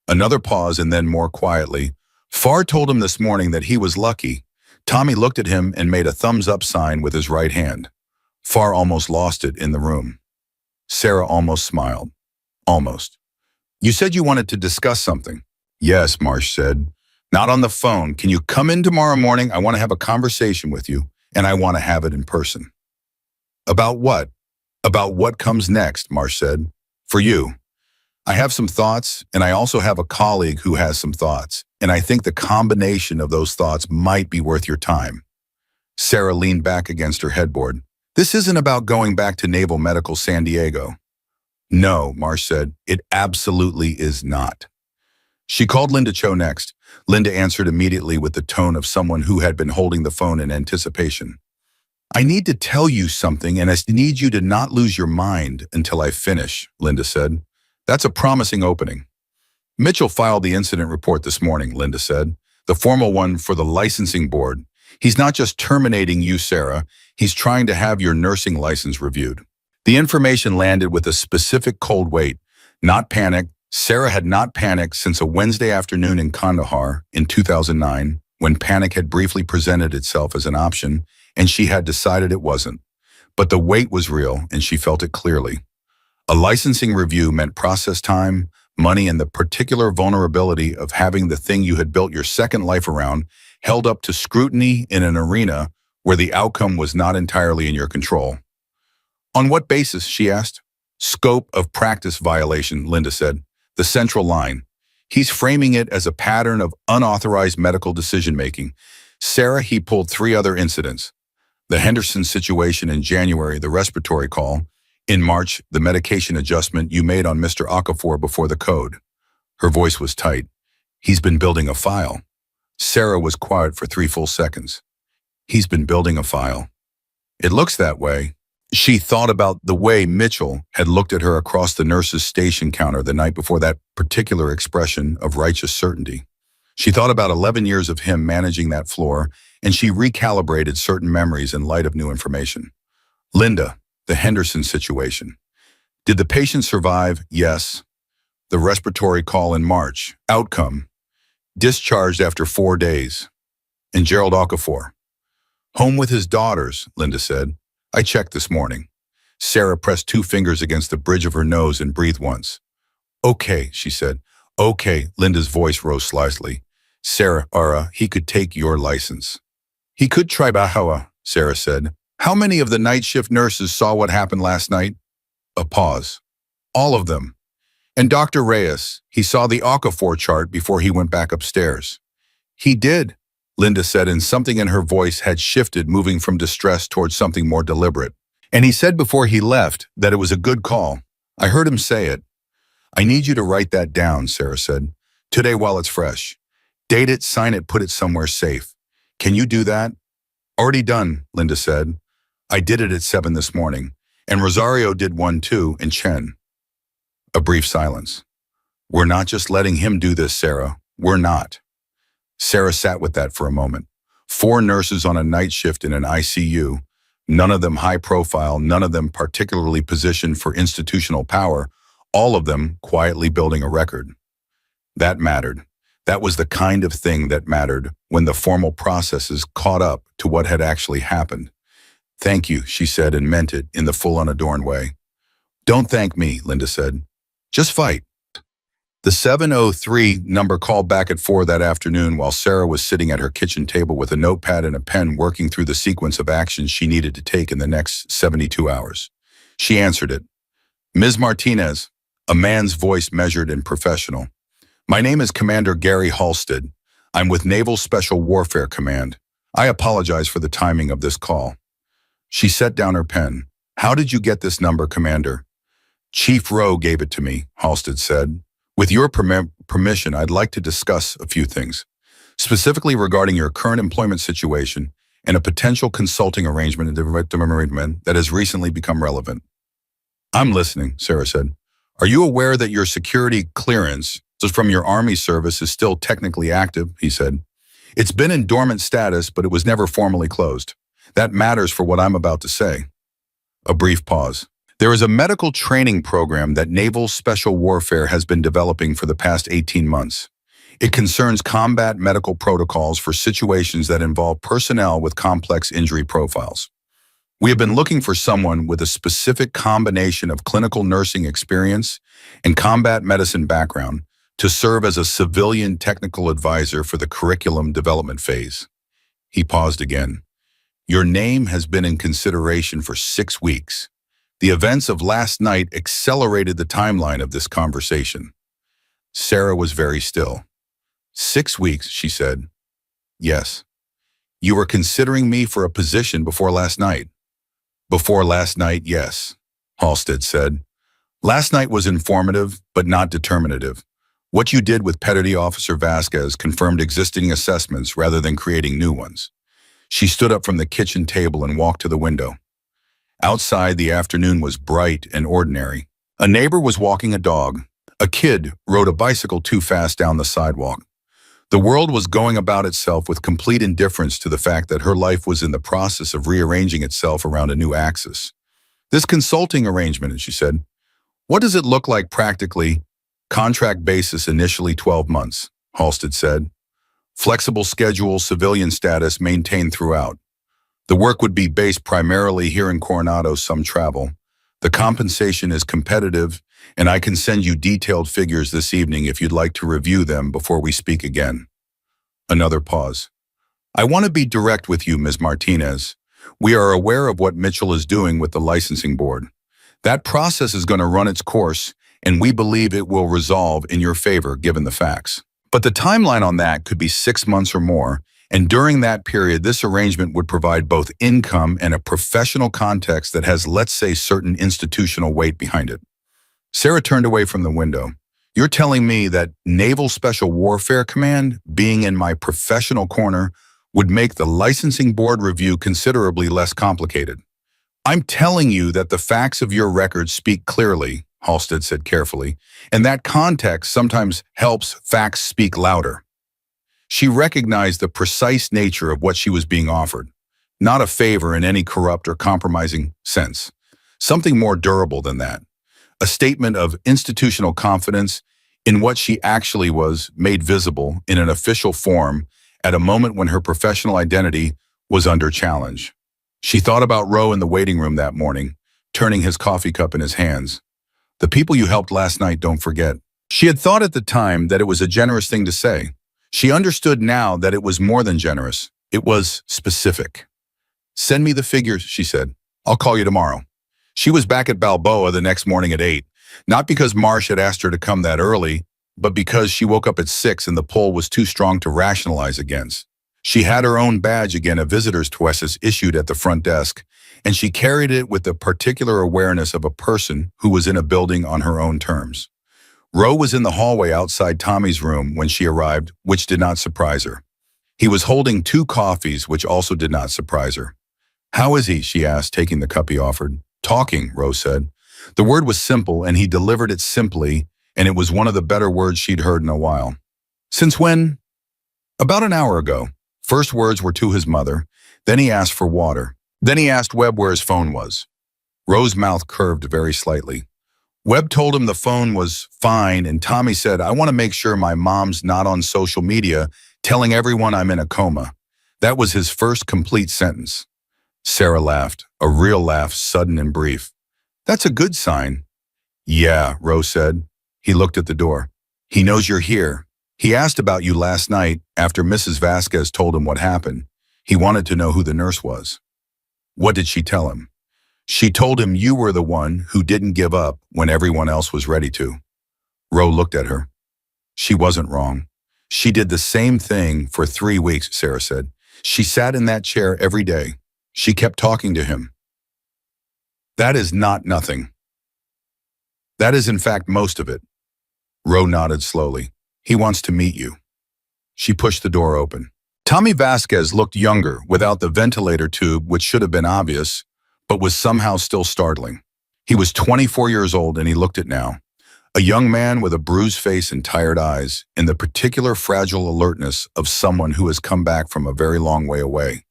Another pause and then more quietly. Farr told him this morning that he was lucky. Tommy looked at him and made a thumbs-up sign with his right hand. Farr almost lost it in the room. Sarah almost smiled. Almost. You said you wanted to discuss something. Yes, Marsh said. Not on the phone. Can you come in tomorrow morning? I want to have a conversation with you, and I want to have it in person. About what? About what comes next, Marsh said. For you. I have some thoughts, and I also have a colleague who has some thoughts, and I think the combination of those thoughts might be worth your time. Sarah leaned back against her headboard. This isn't about going back to Naval Medical San Diego. No, Marsh said, it absolutely is not. She called Linda Cho next. Linda answered immediately with the tone of someone who had been holding the phone in anticipation. I need to tell you something, and I need you to not lose your mind until I finish, Linda said. That's a promising opening. Mitchell filed the incident report this morning, Linda said, the formal one for the licensing board. He's not just terminating you, Sarah. He's trying to have your nursing license reviewed. The information landed with a specific cold wait. Not panic. Sarah had not panicked since a Wednesday afternoon in Kandahar in 2009, when panic had briefly presented itself as an option, and she had decided it wasn't. But the wait was real, and she felt it clearly. A licensing review meant process time, money, and the particular vulnerability of having the thing you had built your second life around held up to scrutiny in an arena where the outcome was not entirely in your control. On what basis, she asked. Scope of practice violation, Linda said. The central line. He's framing it as a pattern of unauthorized medical decision-making. Sarah, he pulled 3 other incidents. The Henderson situation in January, the respiratory call. In March, the medication adjustment you made on Mr. Okafor before the code. Her voice was tight. He's been building a file. Sarah was quiet for 3 full seconds. He's been building a file. It looks that way. She thought about the way Mitchell had looked at her across the nurse's station counter the night before that particular expression of righteous certainty. She thought about 11 years of him managing that floor, and she recalibrated certain memories in light of new information. Linda, the Henderson situation. Did the patient survive? Yes. The respiratory call in March. Outcome. Discharged after 4 days. And Gerald Okafor. Home with his daughters, Linda said. I checked this morning. Sarah pressed 2 fingers against the bridge of her nose and breathed once. Okay, she said. Okay, Linda's voice rose slightly. Sarah, he could take your license. He could try Bahawa, Sarah said. How many of the night shift nurses saw what happened last night? A pause. All of them. And Dr. Reyes, he saw the Okafor chart before he went back upstairs. He did, Linda said, and something in her voice had shifted, moving from distress towards something more deliberate. And he said before he left that it was a good call. I heard him say it. I need you to write that down, Sarah said. Today while it's fresh. Date it, sign it, put it somewhere safe. Can you do that? Already done, Linda said. I did it at 7 this morning, and Rosario did one too, and Chen. A brief silence. We're not just letting him do this, Sarah. We're not. Sarah sat with that for a moment. 4 nurses on a night shift in an ICU, none of them high profile, none of them particularly positioned for institutional power, all of them quietly building a record. That mattered. That was the kind of thing that mattered when the formal processes caught up to what had actually happened. "Thank you," she said, and meant it in the full unadorned way. "Don't thank me," Linda said. "Just fight." The 703 number called back at 4 that afternoon while Sarah was sitting at her kitchen table with a notepad and a pen working through the sequence of actions she needed to take in the next 72 hours. She answered it. "Ms. Martinez," a man's voice measured and professional. "My name is Commander Gary Halstead. I'm with Naval Special Warfare Command. I apologize for the timing of this call." She set down her pen. "How did you get this number, Commander?" "Chief Rowe gave it to me," Halstead said. "With your permission, I'd like to discuss a few things, specifically regarding your current employment situation and a potential consulting arrangement that has recently become relevant." "I'm listening," Sarah said. "Are you aware that your security clearance from your Army service is still technically active?" he said. "It's been in dormant status, but it was never formally closed. That matters for what I'm about to say." A brief pause. "There is a medical training program that Naval Special Warfare has been developing for the past 18 months. It concerns combat medical protocols for situations that involve personnel with complex injury profiles. We have been looking for someone with a specific combination of clinical nursing experience and combat medicine background to serve as a civilian technical advisor for the curriculum development phase." He paused again. "Your name has been in consideration for 6 weeks. The events of last night accelerated the timeline of this conversation." Sarah was very still. "6 weeks," she said. "Yes. You were considering me for a position before last night." "Before last night, yes," Halstead said. "Last night was informative, but not determinative. What you did with Petty Officer Vasquez confirmed existing assessments rather than creating new ones." She stood up from the kitchen table and walked to the window. Outside, the afternoon was bright and ordinary. A neighbor was walking a dog. A kid rode a bicycle too fast down the sidewalk. The world was going about itself with complete indifference to the fact that her life was in the process of rearranging itself around a new axis. "This consulting arrangement," she said, "what does it look like practically?" "Contract basis, initially 12 months, Halstead said. "Flexible schedule, civilian status maintained throughout. The work would be based primarily here in Coronado, some travel. The compensation is competitive, and I can send you detailed figures this evening if you'd like to review them before we speak again." Another pause. "I want to be direct with you, Ms. Martinez. We are aware of what Mitchell is doing with the licensing board. That process is going to run its course, and we believe it will resolve in your favor given the facts. But the timeline on that could be 6 months or more, and during that period, this arrangement would provide both income and a professional context that has, let's say, certain institutional weight behind it." Sarah turned away from the window. "You're telling me that Naval Special Warfare Command, being in my professional corner, would make the licensing board review considerably less complicated?" "I'm telling you that the facts of your record speak clearly," Halstead said carefully, "and that context sometimes helps facts speak louder." She recognized the precise nature of what she was being offered, not a favor in any corrupt or compromising sense. Something more durable than that. A statement of institutional confidence in what she actually was, made visible in an official form at a moment when her professional identity was under challenge. She thought about Rowe in the waiting room that morning, turning his coffee cup in his hands. "The people you helped last night, don't forget." She had thought at the time that it was a generous thing to say. She understood now that it was more than generous. It was specific. "Send me the figures," she said. "I'll call you tomorrow." She was back at Balboa the next morning at 8, not because Marsh had asked her to come that early, but because she woke up at 6 and the pull was too strong to rationalize against. She had her own badge again, a visitor's tuesis issued at the front desk, and she carried it with the particular awareness of a person who was in a building on her own terms. Rowe was in the hallway outside Tommy's room when she arrived, which did not surprise her. He was holding 2 coffees, which also did not surprise her. "How is he?" she asked, taking the cup he offered. "Talking," Rowe said. The word was simple, and he delivered it simply, and it was one of the better words she'd heard in a while. "Since when?" About an hour ago. First words were to his mother. Then he asked for water. Then he asked Webb where his phone was. Roe's mouth curved very slightly. Webb told him the phone was fine, and Tommy said, I want to make sure my mom's not on social media telling everyone I'm in a coma. That was his first complete sentence. Sarah laughed, a real laugh, sudden and brief. That's a good sign. Yeah, Roe said. He looked at the door. He knows you're here. He asked about you last night after Mrs. Vasquez told him what happened. He wanted to know who the nurse was. What did she tell him? She told him you were the one who didn't give up when everyone else was ready to. Roe looked at her. She wasn't wrong. She did the same thing for 3 weeks, Sarah said. She sat in that chair every day. She kept talking to him. That is not nothing. That is in fact most of it. Roe nodded slowly. He wants to meet you. She pushed the door open. Tommy Vasquez looked younger without the ventilator tube, which should have been obvious, but was somehow still startling. He was 24 years old and he looked it now. A young man with a bruised face and tired eyes, in the particular fragile alertness of someone who has come back from a very long way away.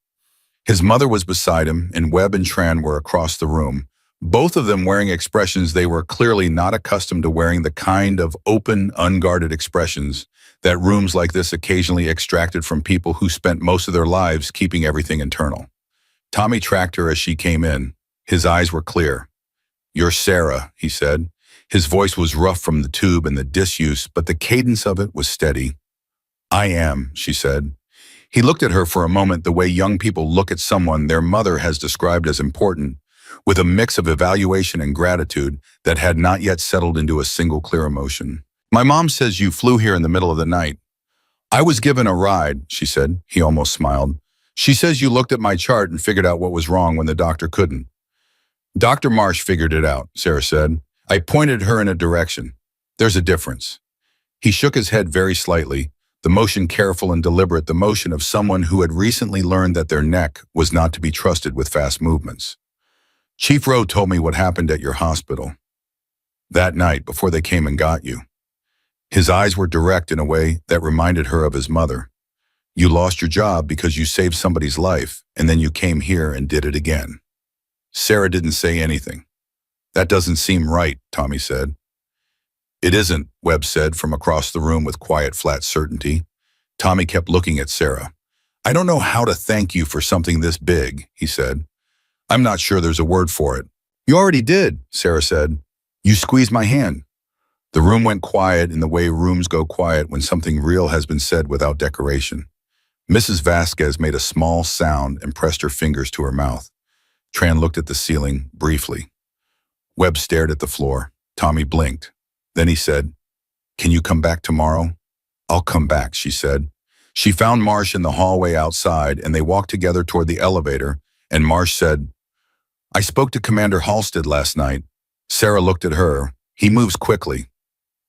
His mother was beside him, and Webb and Tran were across the room, both of them wearing expressions they were clearly not accustomed to wearing, the kind of open, unguarded expressions that rooms like this occasionally extracted from people who spent most of their lives keeping everything internal. Tommy tracked her as she came in. His eyes were clear. You're Sarah, he said. His voice was rough from the tube and the disuse, but the cadence of it was steady. I am, she said. He looked at her for a moment the way young people look at someone their mother has described as important, with a mix of evaluation and gratitude that had not yet settled into a single clear emotion. My mom says you flew here in the middle of the night. I was given a ride, she said. He almost smiled. She says you looked at my chart and figured out what was wrong when the doctor couldn't. Dr. Marsh figured it out, Sarah said. I pointed her in a direction. There's a difference. He shook his head very slightly, the motion careful and deliberate, the motion of someone who had recently learned that their neck was not to be trusted with fast movements. Chief Rowe told me what happened at your hospital that night before they came and got you. His eyes were direct in a way that reminded her of his mother. You lost your job because you saved somebody's life, and then you came here and did it again. Sarah didn't say anything. That doesn't seem right, Tommy said. It isn't, Webb said from across the room with quiet, flat certainty. Tommy kept looking at Sarah. I don't know how to thank you for something this big, he said. I'm not sure there's a word for it. You already did, Sarah said. You squeezed my hand. The room went quiet in the way rooms go quiet when something real has been said without decoration. Mrs. Vasquez made a small sound and pressed her fingers to her mouth. Tran looked at the ceiling briefly. Webb stared at the floor. Tommy blinked. Then he said, Can you come back tomorrow? I'll come back, she said. She found Marsh in the hallway outside, and they walked together toward the elevator, and Marsh said, I spoke to Commander Halstead last night. Sarah looked at her. He moves quickly.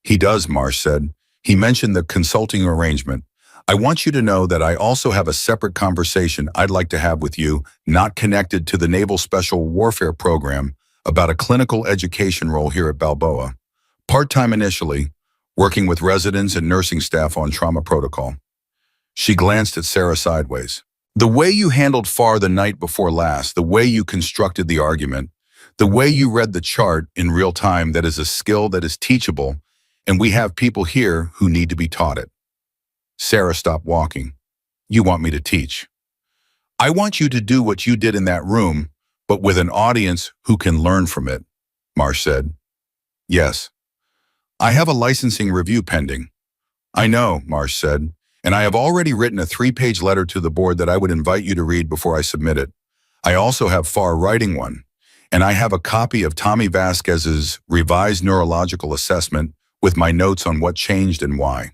He does, Marsh said. He mentioned the consulting arrangement. I want you to know that I also have a separate conversation I'd like to have with you, not connected to the Naval Special Warfare Program, about a clinical education role here at Balboa. Part-time initially, working with residents and nursing staff on trauma protocol. She glanced at Sarah sideways. The way you handled FAR the night before last, the way you constructed the argument, the way you read the chart in real time, that is a skill that is teachable, and we have people here who need to be taught it. Sarah stopped walking. You want me to teach? I want you to do what you did in that room, but with an audience who can learn from it, Marsh said. Yes. I have a licensing review pending. I know, Marsh said, and I have already written a 3-page letter to the board that I would invite you to read before I submit it. I also have FAR writing one, and I have a copy of Tommy Vasquez's revised neurological assessment with my notes on what changed and why.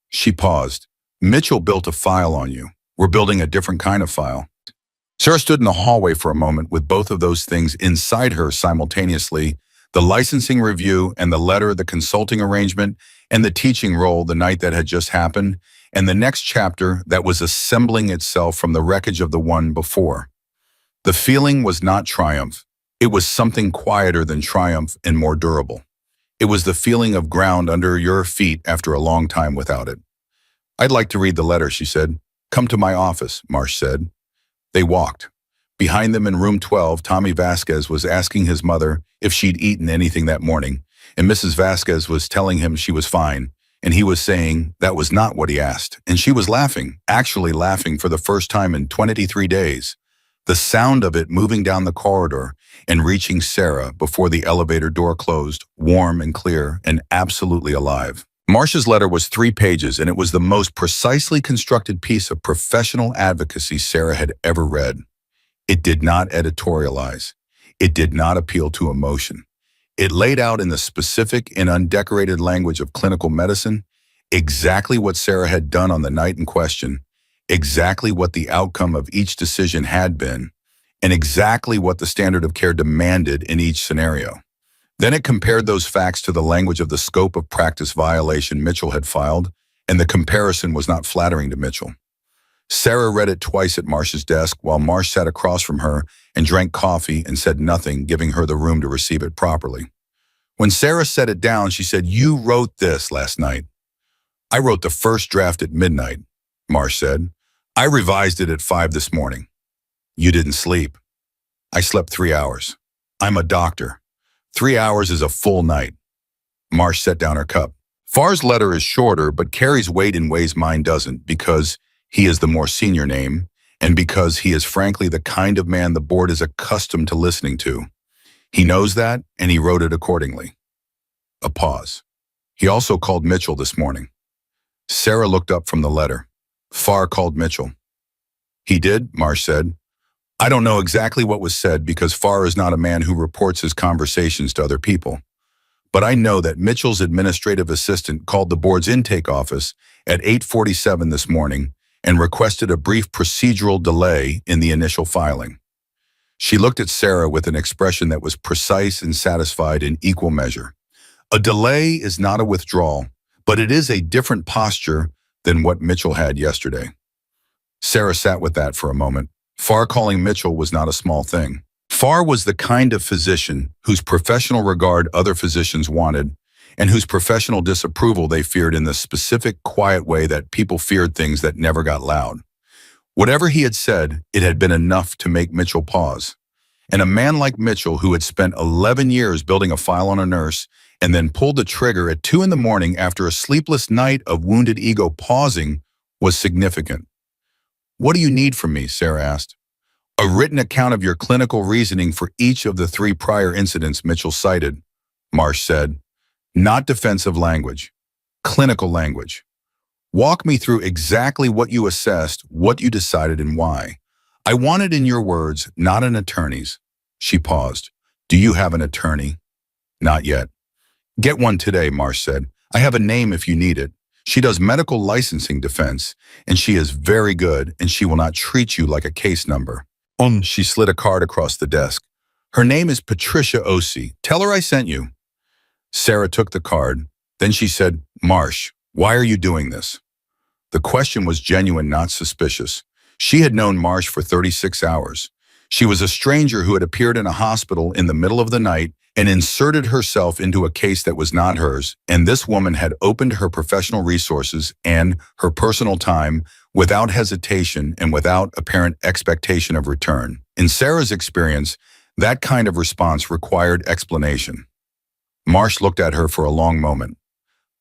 She paused. Mitchell built a file on you. We're building a different kind of file. Sarah stood in the hallway for a moment with both of those things inside her simultaneously, the licensing review and the letter, the consulting arrangement, and the teaching role the night that had just happened, and the next chapter that was assembling itself from the wreckage of the one before. The feeling was not triumph. It was something quieter than triumph and more durable. It was the feeling of ground under your feet after a long time without it. I'd like to read the letter, she said. Come to my office, Marsh said. They walked. Behind them in room 12, Tommy Vasquez was asking his mother if she'd eaten anything that morning, and Mrs. Vasquez was telling him she was fine, and he was saying that was not what he asked, and she was laughing, actually laughing for the first time in 23 days. The sound of it moving down the corridor and reaching Sarah before the elevator door closed, warm and clear and absolutely alive. Marsh's letter was 3 pages, and it was the most precisely constructed piece of professional advocacy Sarah had ever read. It did not editorialize. It did not appeal to emotion. It laid out in the specific and undecorated language of clinical medicine exactly what Sarah had done on the night in question, exactly what the outcome of each decision had been, and exactly what the standard of care demanded in each scenario. Then it compared those facts to the language of the scope of practice violation Mitchell had filed, and the comparison was not flattering to Mitchell. Sarah read it twice at Marsh's desk while Marsh sat across from her and drank coffee and said nothing, giving her the room to receive it properly. When Sarah set it down, she said, "You wrote this last night." "I wrote the first draft at midnight," Marsh said. "I revised it at 5 this morning." "You didn't sleep." "I slept 3 hours. I'm a doctor. 3 hours is a full night." Marsh set down her cup. Farr's letter is shorter, but carries weight in ways mine doesn't, because he is the more senior name, and because he is frankly the kind of man the board is accustomed to listening to. He knows that, and he wrote it accordingly. A pause. "He also called Mitchell this morning." Sarah looked up from the letter. "Farr called Mitchell." "He did?" Marsh said. "I don't know exactly what was said because Farr is not a man who reports his conversations to other people. But I know that Mitchell's administrative assistant called the board's intake office at 8:47 this morning and requested a brief procedural delay in the initial filing." She looked at Sarah with an expression that was precise and satisfied in equal measure. A delay is not a withdrawal, but it is a different posture than what Mitchell had yesterday. Sarah sat with that for a moment. Farr calling Mitchell was not a small thing. Farr was the kind of physician whose professional regard other physicians wanted, and whose professional disapproval they feared in the specific, quiet way that people feared things that never got loud. Whatever he had said, it had been enough to make Mitchell pause. And a man like Mitchell, who had spent 11 years building a file on a nurse and then pulled the trigger at 2 in the morning after a sleepless night of wounded ego pausing, was significant. "What do you need from me?" Sarah asked. "A written account of your clinical reasoning for each of the 3 prior incidents Mitchell cited," Marsh said. "Not defensive language. Clinical language. Walk me through exactly what you assessed, what you decided, and why. I want it in your words, not an attorney's." She paused. "Do you have an attorney?" "Not yet." "Get one today," Marsh said. "I have a name if you need it. She does medical licensing defense, and she is very good, and she will not treat you like a case number." She slid a card across the desk. "Her name is Patricia Osei. Tell her I sent you." Sarah took the card. Then she said, "Marsh, why are you doing this?" The question was genuine, not suspicious. She had known Marsh for 36 hours. She was a stranger who had appeared in a hospital in the middle of the night and inserted herself into a case that was not hers, and this woman had opened her professional resources and her personal time without hesitation and without apparent expectation of return. In Sarah's experience, that kind of response required explanation. Marsh looked at her for a long moment.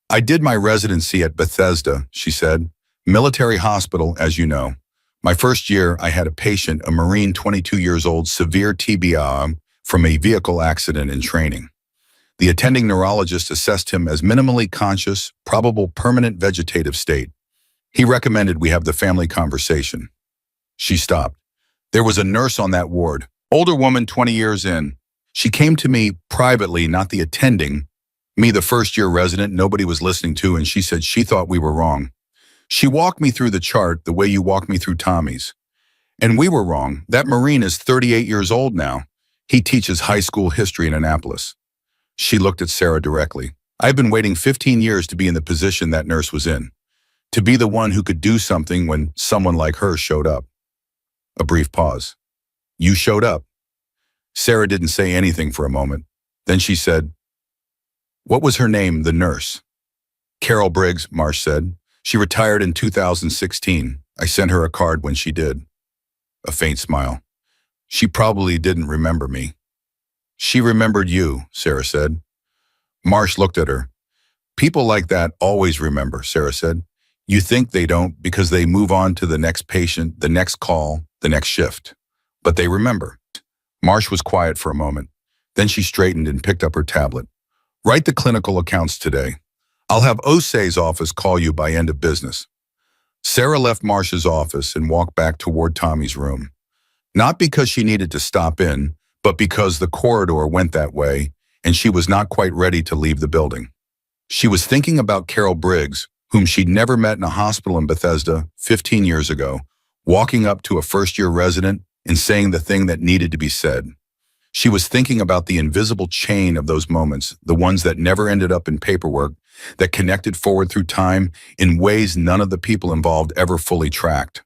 "I did my residency at Bethesda," she said. "Military hospital, as you know. My first year, I had a patient, a Marine 22 years old, severe TBI from a vehicle accident in training. The attending neurologist assessed him as minimally conscious, probable permanent vegetative state. He recommended we have the family conversation." She stopped. "There was a nurse on that ward, older woman 20 years in. She came to me privately, not the attending, me the first-year resident nobody was listening to, and she said she thought we were wrong. She walked me through the chart the way you walked me through Tommy's. And we were wrong. That Marine is 38 years old now. He teaches high school history in Annapolis." She looked at Sarah directly. "I've been waiting 15 years to be in the position that nurse was in. To be the one who could do something when someone like her showed up." A brief pause. "You showed up." Sarah didn't say anything for a moment. Then she said, "What was her name, the nurse?" "Carol Briggs," Marsh said. She retired in 2016. I sent her a card when she did. A faint smile. She probably didn't remember me. She remembered you, Sarah said. Marsh looked at her. People like that always remember, Sarah said. You think they don't because they move on to the next patient, the next call, the next shift. But they remember. Marsh was quiet for a moment. Then she straightened and picked up her tablet. Write the clinical accounts today. I'll have Osei's office call you by end of business. Sarah left Marsh's office and walked back toward Tommy's room. Not because she needed to stop in, but because the corridor went that way and she was not quite ready to leave the building. She was thinking about Carol Briggs, whom she'd never met in a hospital in Bethesda 15 years ago, walking up to a first-year resident and saying the thing that needed to be said. She was thinking about the invisible chain of those moments, the ones that never ended up in paperwork, that connected forward through time in ways none of the people involved ever fully tracked.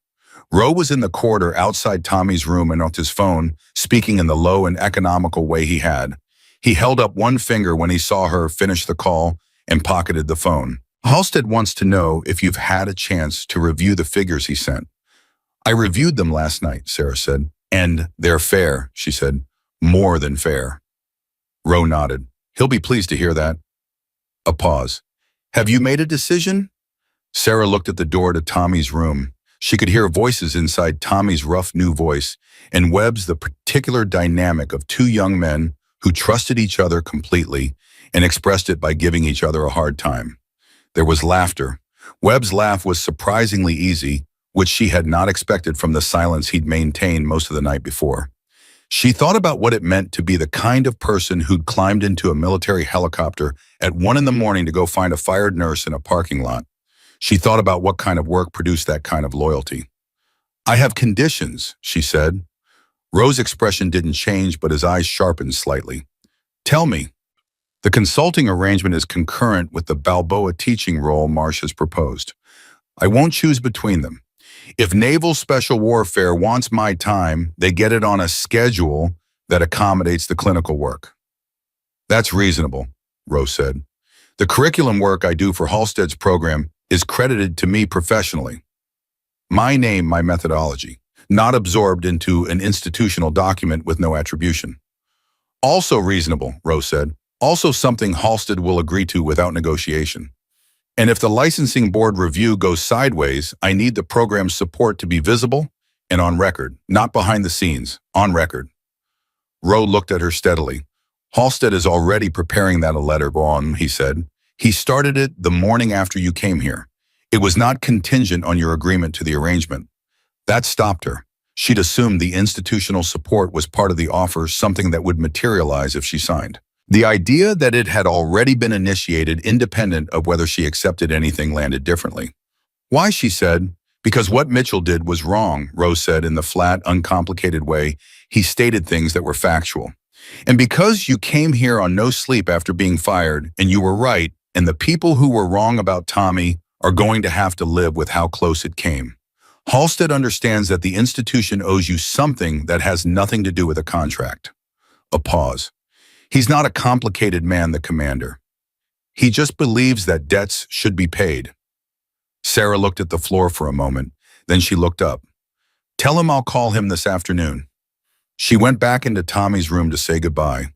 Roe was in the corridor outside Tommy's room and on his phone, speaking in the low and economical way he had. He held up one finger when he saw her finish the call and pocketed the phone. Halstead wants to know if you've had a chance to review the figures he sent. I reviewed them last night, Sarah said. And they're fair, she said. More than fair. Roe nodded. He'll be pleased to hear that. A pause. Have you made a decision? Sarah looked at the door to Tommy's room. She could hear voices inside Tommy's rough new voice and Webb's the particular dynamic of two young men who trusted each other completely and expressed it by giving each other a hard time. There was laughter. Webb's laugh was surprisingly easy, which she had not expected from the silence he'd maintained most of the night before. She thought about what it meant to be the kind of person who'd climbed into a military helicopter at 1 a.m. to go find a fired nurse in a parking lot. She thought about what kind of work produced that kind of loyalty. I have conditions, she said. Roe's expression didn't change, but his eyes sharpened slightly. Tell me. The consulting arrangement is concurrent with the Balboa teaching role Marsh has proposed. I won't choose between them. If Naval Special Warfare wants my time, they get it on a schedule that accommodates the clinical work. That's reasonable, Roe said. The curriculum work I do for Halstead's program is credited to me professionally. My name, my methodology, not absorbed into an institutional document with no attribution. Also reasonable, Roe said. Also something Halstead will agree to without negotiation. And if the licensing board review goes sideways, I need the program's support to be visible and on record, not behind the scenes, on record. Roe looked at her steadily. Halstead is already preparing that a letter, Vaughn, he said. He started it the morning after you came here. It was not contingent on your agreement to the arrangement. That stopped her. She'd assumed the institutional support was part of the offer, something that would materialize if she signed. The idea that it had already been initiated independent of whether she accepted anything landed differently. Why, she said, because what Mitchell did was wrong, Rose said in the flat, uncomplicated way he stated things that were factual. And because you came here on no sleep after being fired, and you were right, and the people who were wrong about Tommy are going to have to live with how close it came. Halstead understands that the institution owes you something that has nothing to do with a contract. A pause. He's not a complicated man, the commander. He just believes that debts should be paid. Sarah looked at the floor for a moment, then she looked up. Tell him I'll call him this afternoon. She went back into Tommy's room to say goodbye.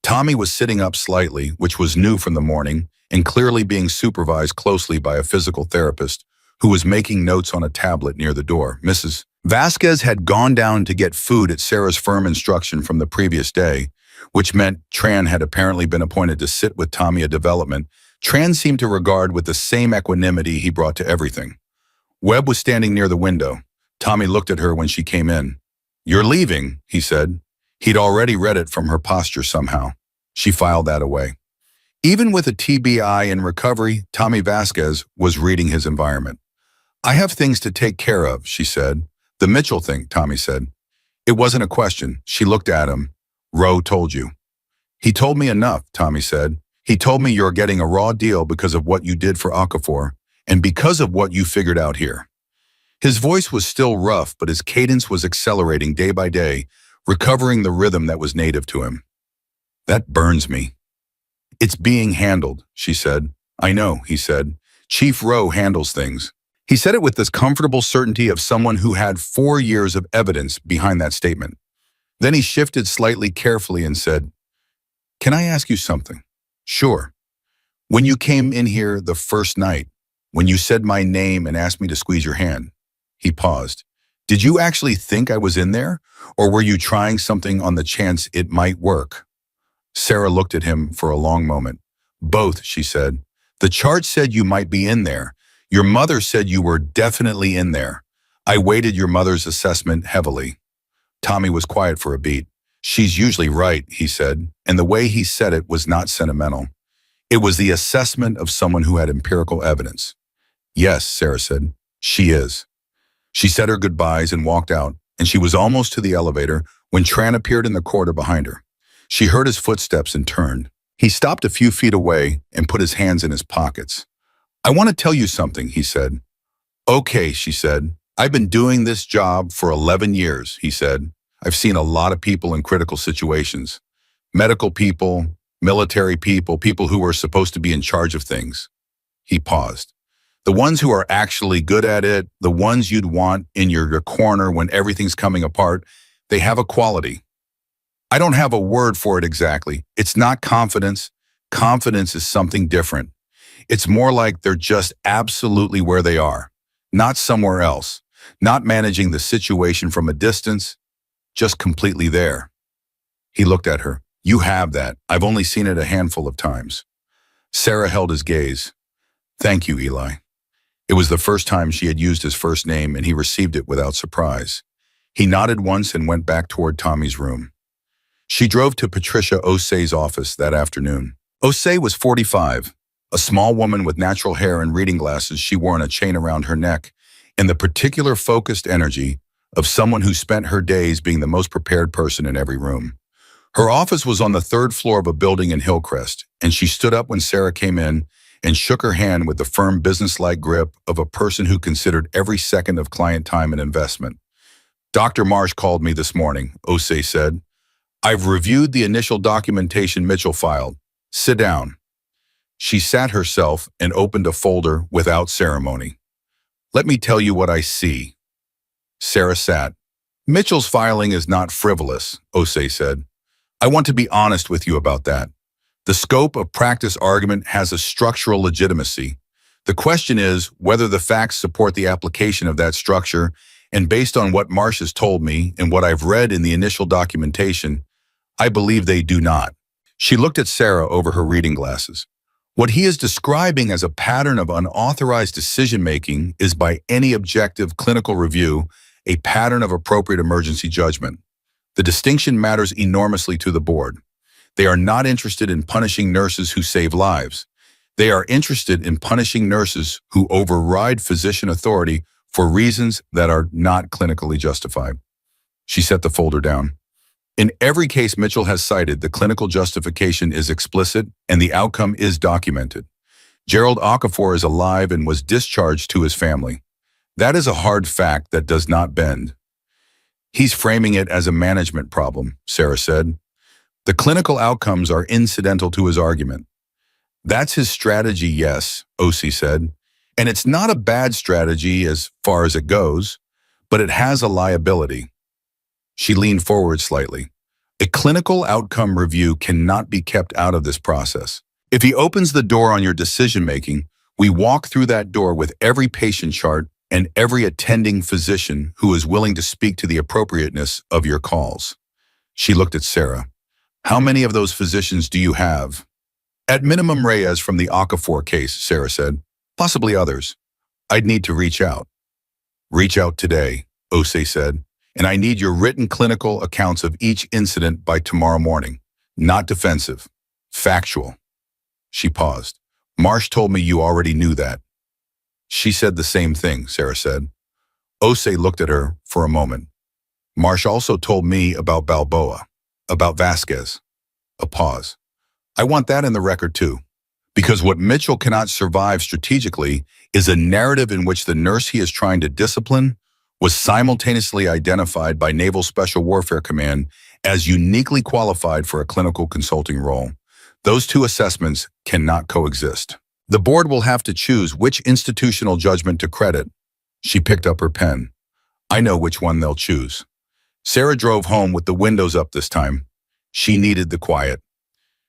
Tommy was sitting up slightly, which was new from the morning, and clearly being supervised closely by a physical therapist who was making notes on a tablet near the door. Mrs. Vasquez had gone down to get food at Sarah's firm instruction from the previous day, which meant Tran had apparently been appointed to sit with Tommy at development. Tran seemed to regard with the same equanimity he brought to everything. Webb was standing near the window. Tommy looked at her when she came in. You're leaving, he said. He'd already read it from her posture somehow. She filed that away. Even with a TBI in recovery, Tommy Vasquez was reading his environment. I have things to take care of, she said. The Mitchell thing, Tommy said. It wasn't a question. She looked at him. Roe told you. He told me enough, Tommy said. He told me you're getting a raw deal because of what you did for Okafor and because of what you figured out here. His voice was still rough, but his cadence was accelerating day by day, recovering the rhythm that was native to him. That burns me. It's being handled, she said. I know, he said. Chief Rowe handles things. He said it with this comfortable certainty of someone who had 4 years of evidence behind that statement. Then he shifted slightly carefully and said, "Can I ask you something?" "Sure." "When you came in here the first night, when you said my name and asked me to squeeze your hand," he paused, "did you actually think I was in there, or were you trying something on the chance it might work?" Sarah looked at him for a long moment. "Both," she said. "The chart said you might be in there. Your mother said you were definitely in there. I weighted your mother's assessment heavily." Tommy was quiet for a beat. "She's usually right," he said, and the way he said it was not sentimental. It was the assessment of someone who had empirical evidence. "Yes," Sarah said, "she is." She said her goodbyes and walked out, and she was almost to the elevator when Tran appeared in the corridor behind her. She heard his footsteps and turned. He stopped a few feet away and put his hands in his pockets. "I want to tell you something," he said. "Okay," she said. "I've been doing this job for 11 years, he said. "I've seen a lot of people in critical situations. Medical people, military people, people who are supposed to be in charge of things." He paused. "The ones who are actually good at it, the ones you'd want in your corner when everything's coming apart, they have a quality. I don't have a word for it exactly. It's not confidence. Confidence is something different. It's more like they're just absolutely where they are, not somewhere else, not managing the situation from a distance, just completely there." He looked at her. "You have that. I've only seen it a handful of times." Sarah held his gaze. "Thank you, Eli." It was the first time she had used his first name, and he received it without surprise. He nodded once and went back toward Tommy's room. She drove to Patricia Osei's office that afternoon. Osei was 45, a small woman with natural hair and reading glasses she wore on a chain around her neck, and the particular focused energy of someone who spent her days being the most prepared person in every room. Her office was on the 3rd floor of a building in Hillcrest, and she stood up when Sarah came in and shook her hand with the firm businesslike grip of a person who considered every second of client time an investment. "Dr. Marsh called me this morning," Osei said. "I've reviewed the initial documentation Mitchell filed. Sit down." She sat herself and opened a folder without ceremony. "Let me tell you what I see." Sarah sat. "Mitchell's filing is not frivolous," Osei said. "I want to be honest with you about that. The scope of practice argument has a structural legitimacy. The question is whether the facts support the application of that structure, and based on what Marsh has told me and what I've read in the initial documentation, I believe they do not." She looked at Sarah over her reading glasses. "What he is describing as a pattern of unauthorized decision-making is, by any objective clinical review, a pattern of appropriate emergency judgment. The distinction matters enormously to the board. They are not interested in punishing nurses who save lives. They are interested in punishing nurses who override physician authority for reasons that are not clinically justified." She set the folder down. "In every case Mitchell has cited, the clinical justification is explicit and the outcome is documented. Gerald Okafor is alive and was discharged to his family. That is a hard fact that does not bend." "He's framing it as a management problem," Sarah said. "The clinical outcomes are incidental to his argument." "That's his strategy, yes," Osei said. "And it's not a bad strategy as far as it goes, but it has a liability." She leaned forward slightly. "A clinical outcome review cannot be kept out of this process. If he opens the door on your decision-making, we walk through that door with every patient chart and every attending physician who is willing to speak to the appropriateness of your calls." She looked at Sarah. "How many of those physicians do you have?" "At minimum Reyes from the Okafor case," Sarah said. "Possibly others. I'd need to reach out." "Reach out today," Osei said. "And I need your written clinical accounts of each incident by tomorrow morning. Not defensive. Factual." She paused. "Marsh told me you already knew that." "She said the same thing," Sarah said. Osei looked at her for a moment. "Marsh also told me about Balboa, about Vasquez." A pause. "I want that in the record too. Because what Mitchell cannot survive strategically is a narrative in which the nurse he is trying to discipline was simultaneously identified by Naval Special Warfare Command as uniquely qualified for a clinical consulting role. Those two assessments cannot coexist." The board will have to choose which institutional judgment to credit. She picked up her pen. I know which one they'll choose. Sarah drove home with the windows up this time. She needed the quiet.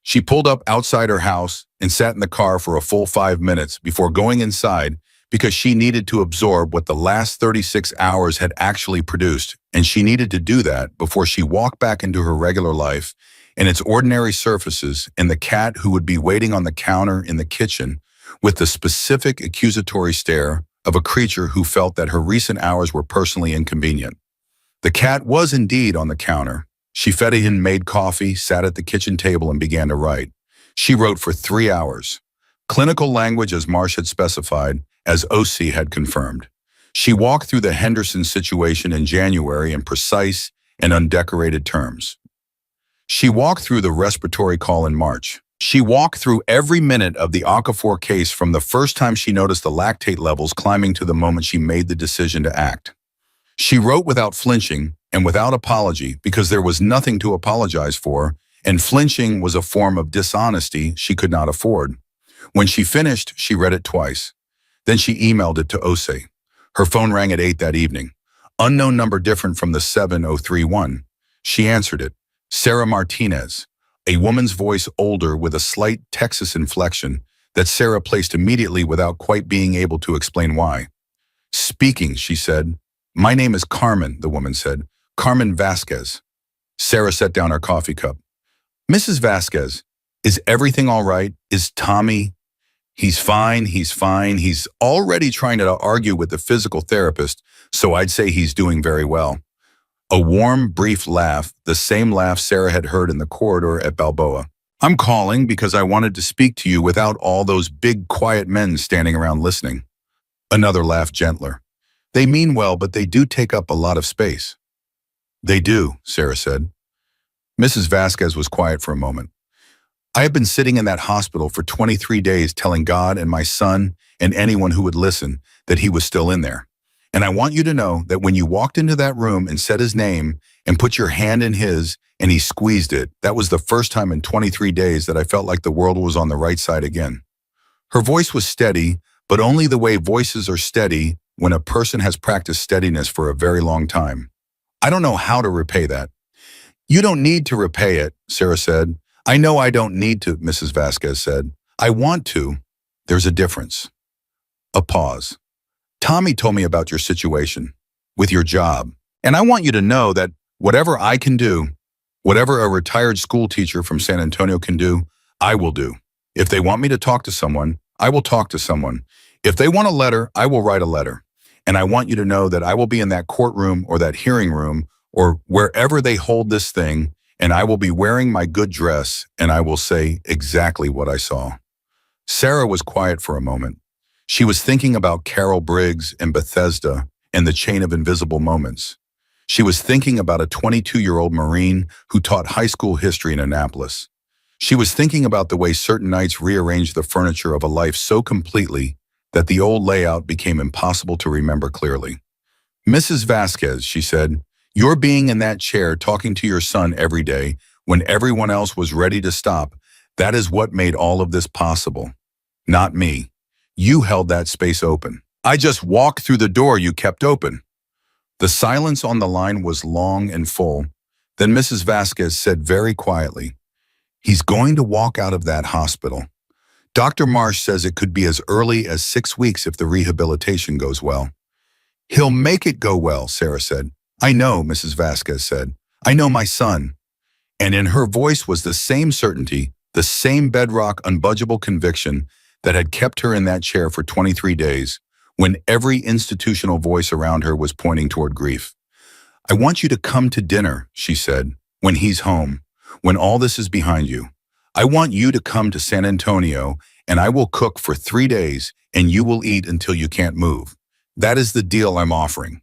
She pulled up outside her house and sat in the car for a full 5 minutes before going inside because she needed to absorb what the last 36 hours had actually produced, and she needed to do that before she walked back into her regular life and its ordinary surfaces and the cat who would be waiting on the counter in the kitchen with the specific accusatory stare of a creature who felt that her recent hours were personally inconvenient. The cat was indeed on the counter. She fed him, made coffee, sat at the kitchen table, and began to write. She wrote for 3 hours. Clinical language as Marsh had specified, as OC had confirmed. She walked through the Henderson situation in January in precise and undecorated terms. She walked through the respiratory call in March. She walked through every minute of the Okafor case from the first time she noticed the lactate levels climbing to the moment she made the decision to act. She wrote without flinching and without apology because there was nothing to apologize for, and flinching was a form of dishonesty she could not afford. When she finished, she read it twice. Then she emailed it to Ose. Her phone rang at 8 that evening. Unknown number different from the 7031. She answered it. Sarah Martinez, a woman's voice older with a slight Texas inflection that Sarah placed immediately without quite being able to explain why. Speaking, she said. My name is Carmen, the woman said. Carmen Vasquez. Sarah set down her coffee cup. Mrs. Vasquez, is everything all right? Is Tommy? He's fine, he's fine. He's already trying to argue with the physical therapist, so I'd say he's doing very well. A warm, brief laugh, the same laugh Sarah had heard in the corridor at Balboa. I'm calling because I wanted to speak to you without all those big, quiet men standing around listening. Another laugh, gentler. They mean well, but they do take up a lot of space. They do, Sarah said. Mrs. Vasquez was quiet for a moment. I have been sitting in that hospital for 23 days telling God and my son and anyone who would listen that he was still in there. And I want you to know that when you walked into that room and said his name and put your hand in his and he squeezed it, that was the first time in 23 days that I felt like the world was on the right side again. Her voice was steady, but only the way voices are steady when a person has practiced steadiness for a very long time. I don't know how to repay that. You don't need to repay it, Sarah said. I know I don't need to, Mrs. Vasquez said. I want to. There's a difference. A pause. Tommy told me about your situation with your job, and I want you to know that whatever I can do, whatever a retired school teacher from San Antonio can do, I will do. If they want me to talk to someone, I will talk to someone. If they want a letter, I will write a letter. And I want you to know that I will be in that courtroom or that hearing room or wherever they hold this thing, and I will be wearing my good dress, and I will say exactly what I saw. Sarah was quiet for a moment. She was thinking about Carol Briggs and Bethesda and the chain of invisible moments. She was thinking about a 22-year-old Marine who taught high school history in Annapolis. She was thinking about the way certain nights rearranged the furniture of a life so completely that the old layout became impossible to remember clearly. Mrs. Vasquez, she said, your being in that chair talking to your son every day when everyone else was ready to stop, that is what made all of this possible. Not me. You held that space open. I just walked through the door you kept open. The silence on the line was long and full. Then Mrs. Vasquez said very quietly, he's going to walk out of that hospital. Dr. Marsh says it could be as early as 6 weeks if the rehabilitation goes well. He'll make it go well, Sarah said. I know, Mrs. Vasquez said. I know my son. And in her voice was the same certainty, the same bedrock, unbudgeable conviction that had kept her in that chair for 23 days, when every institutional voice around her was pointing toward grief. I want you to come to dinner, she said, when he's home, when all this is behind you. I want you to come to San Antonio, and I will cook for 3 days, and you will eat until you can't move. That is the deal I'm offering.